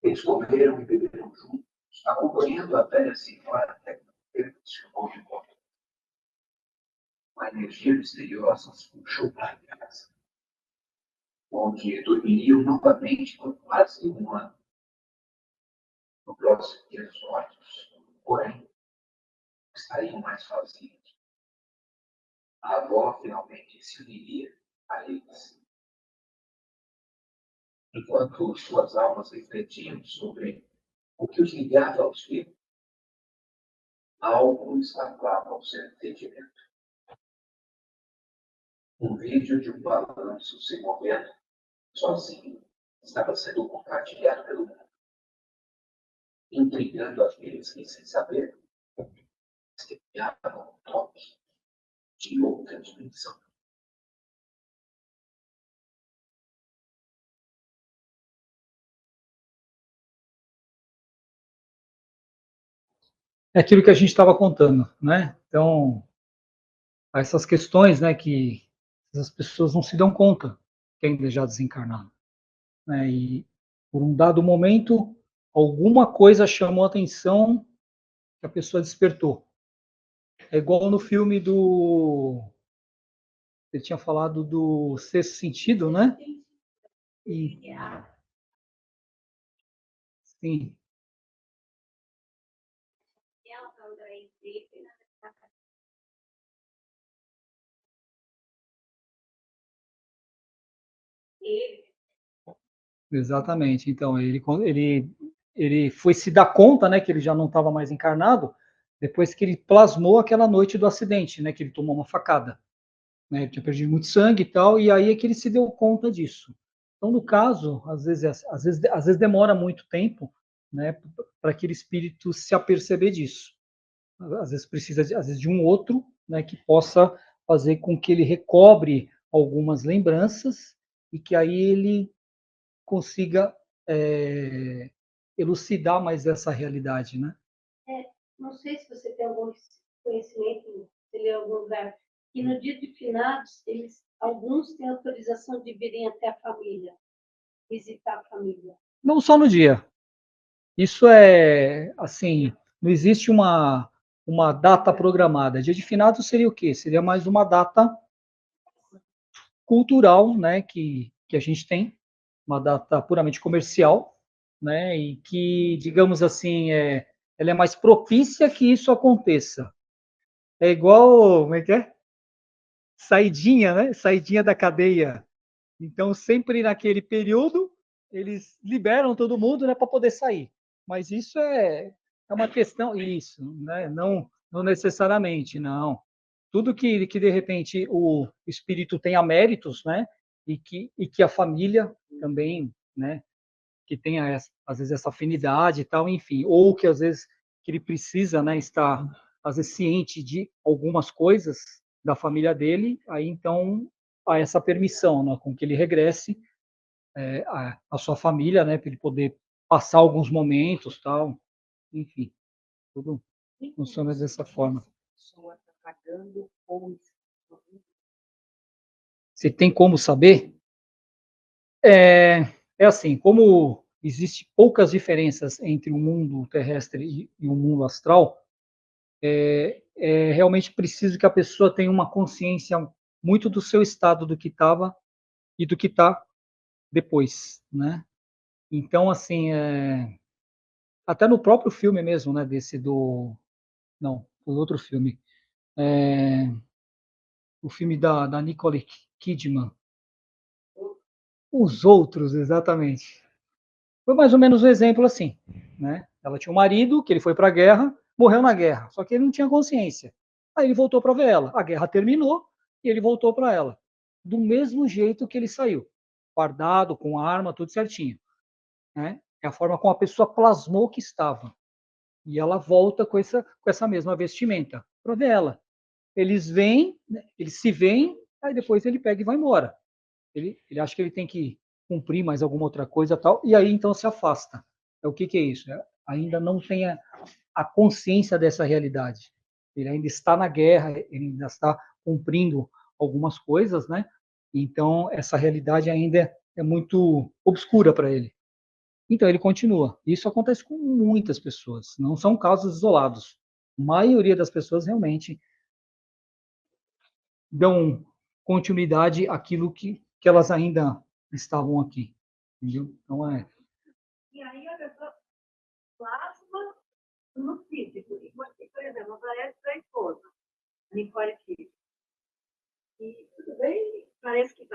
Eles comeram e beberam juntos, acompanhando a velha senhora até que ele chegou de volta. Uma energia misteriosa os puxou para casa, onde dormiriam novamente por quase um ano. No próximo dia dos mortos, porém, estariam mais sozinhos. A avó finalmente se uniria a eles. Enquanto suas almas refletiam sobre o que os ligava aos filhos, algo escapava ao seu entendimento. Um vídeo de um balanço se movendo sozinho estava sendo compartilhado pelo mundo, intrigando aqueles que, sem saber, testemunhavam um toque de outra dimensão. É aquilo que a gente estava contando, né? Então, essas questões, né, que as pessoas não se dão conta que ainda já desencarnaram, né? E por um dado momento, alguma coisa chamou a atenção que a pessoa despertou. É igual no filme do... Ele tinha falado do Sexto Sentido, né? E... Sim. Exatamente. Então, ele foi se dar conta, né, que ele já não estava mais encarnado, depois que ele plasmou aquela noite do acidente, né, que ele tomou uma facada. Né, ele tinha perdido muito sangue e tal, e aí é que ele se deu conta disso. Então, no caso, às vezes demora muito tempo, né, para aquele espírito se aperceber disso. Às vezes precisa, às vezes, de um outro, né, que possa fazer com que ele recobre algumas lembranças e que aí ele consiga elucidar mais essa realidade, né? Não sei se você tem algum conhecimento, se lê em algum lugar, que no dia de finados, alguns têm autorização de virem até a família, visitar a família. Não só no dia. Isso é, assim, não existe uma data programada. Dia de finados seria o quê? Seria mais uma data cultural, né, que a gente tem, uma data puramente comercial, né, e que, digamos assim, ela é mais propícia que isso aconteça. É igual, como é que é? Saidinha, né? Saidinha da cadeia. Então, sempre naquele período, eles liberam todo mundo, né, para poder sair. Mas isso é uma questão, isso, né? Não necessariamente, não. Tudo que de repente o espírito tenha méritos, né? E que a família também, né? Que tenha às vezes essa afinidade e tal, enfim, ou que às vezes que ele precisa, né? Estar às vezes ciente de algumas coisas da família dele, aí então há essa permissão, né? Com que ele regresse a sua família, né? Para ele poder passar alguns momentos, tal, enfim, tudo funciona dessa forma. Você tem como saber? É assim, como existe poucas diferenças entre o mundo terrestre e o mundo astral, é realmente preciso que a pessoa tenha uma consciência muito do seu estado, do que estava e do que está depois, né? Então, assim, até no próprio filme mesmo, né, não, foi outro filme, o filme da Nicole Kidman, Os Outros, exatamente. Foi mais ou menos um exemplo assim, né? Ela tinha um marido que ele foi para a guerra, morreu na guerra, só que ele não tinha consciência. Aí ele voltou para ver ela. A guerra terminou e ele voltou para ela, do mesmo jeito que ele saiu, fardado, com arma, tudo certinho, né? É a forma como a pessoa plasmou que estava. E ela volta com essa mesma vestimenta para ver ela. Eles vêm, né? Eles se veem, aí depois ele pega e vai embora. Ele acha que ele tem que cumprir mais alguma outra coisa tal, e aí então se afasta. O que é isso? Ainda não tem a consciência dessa realidade. Ele ainda está na guerra, ele ainda está cumprindo algumas coisas, né? Então essa realidade ainda é muito obscura para ele. Então ele continua. Isso acontece com muitas pessoas, não são casos isolados. A maioria das pessoas realmente dão continuidade àquilo que elas ainda estavam aqui. Entendeu? Então, E aí a pessoa plasma no físico. E, por exemplo, aparece da esposa, Nicole Kidman. E tudo bem, parece que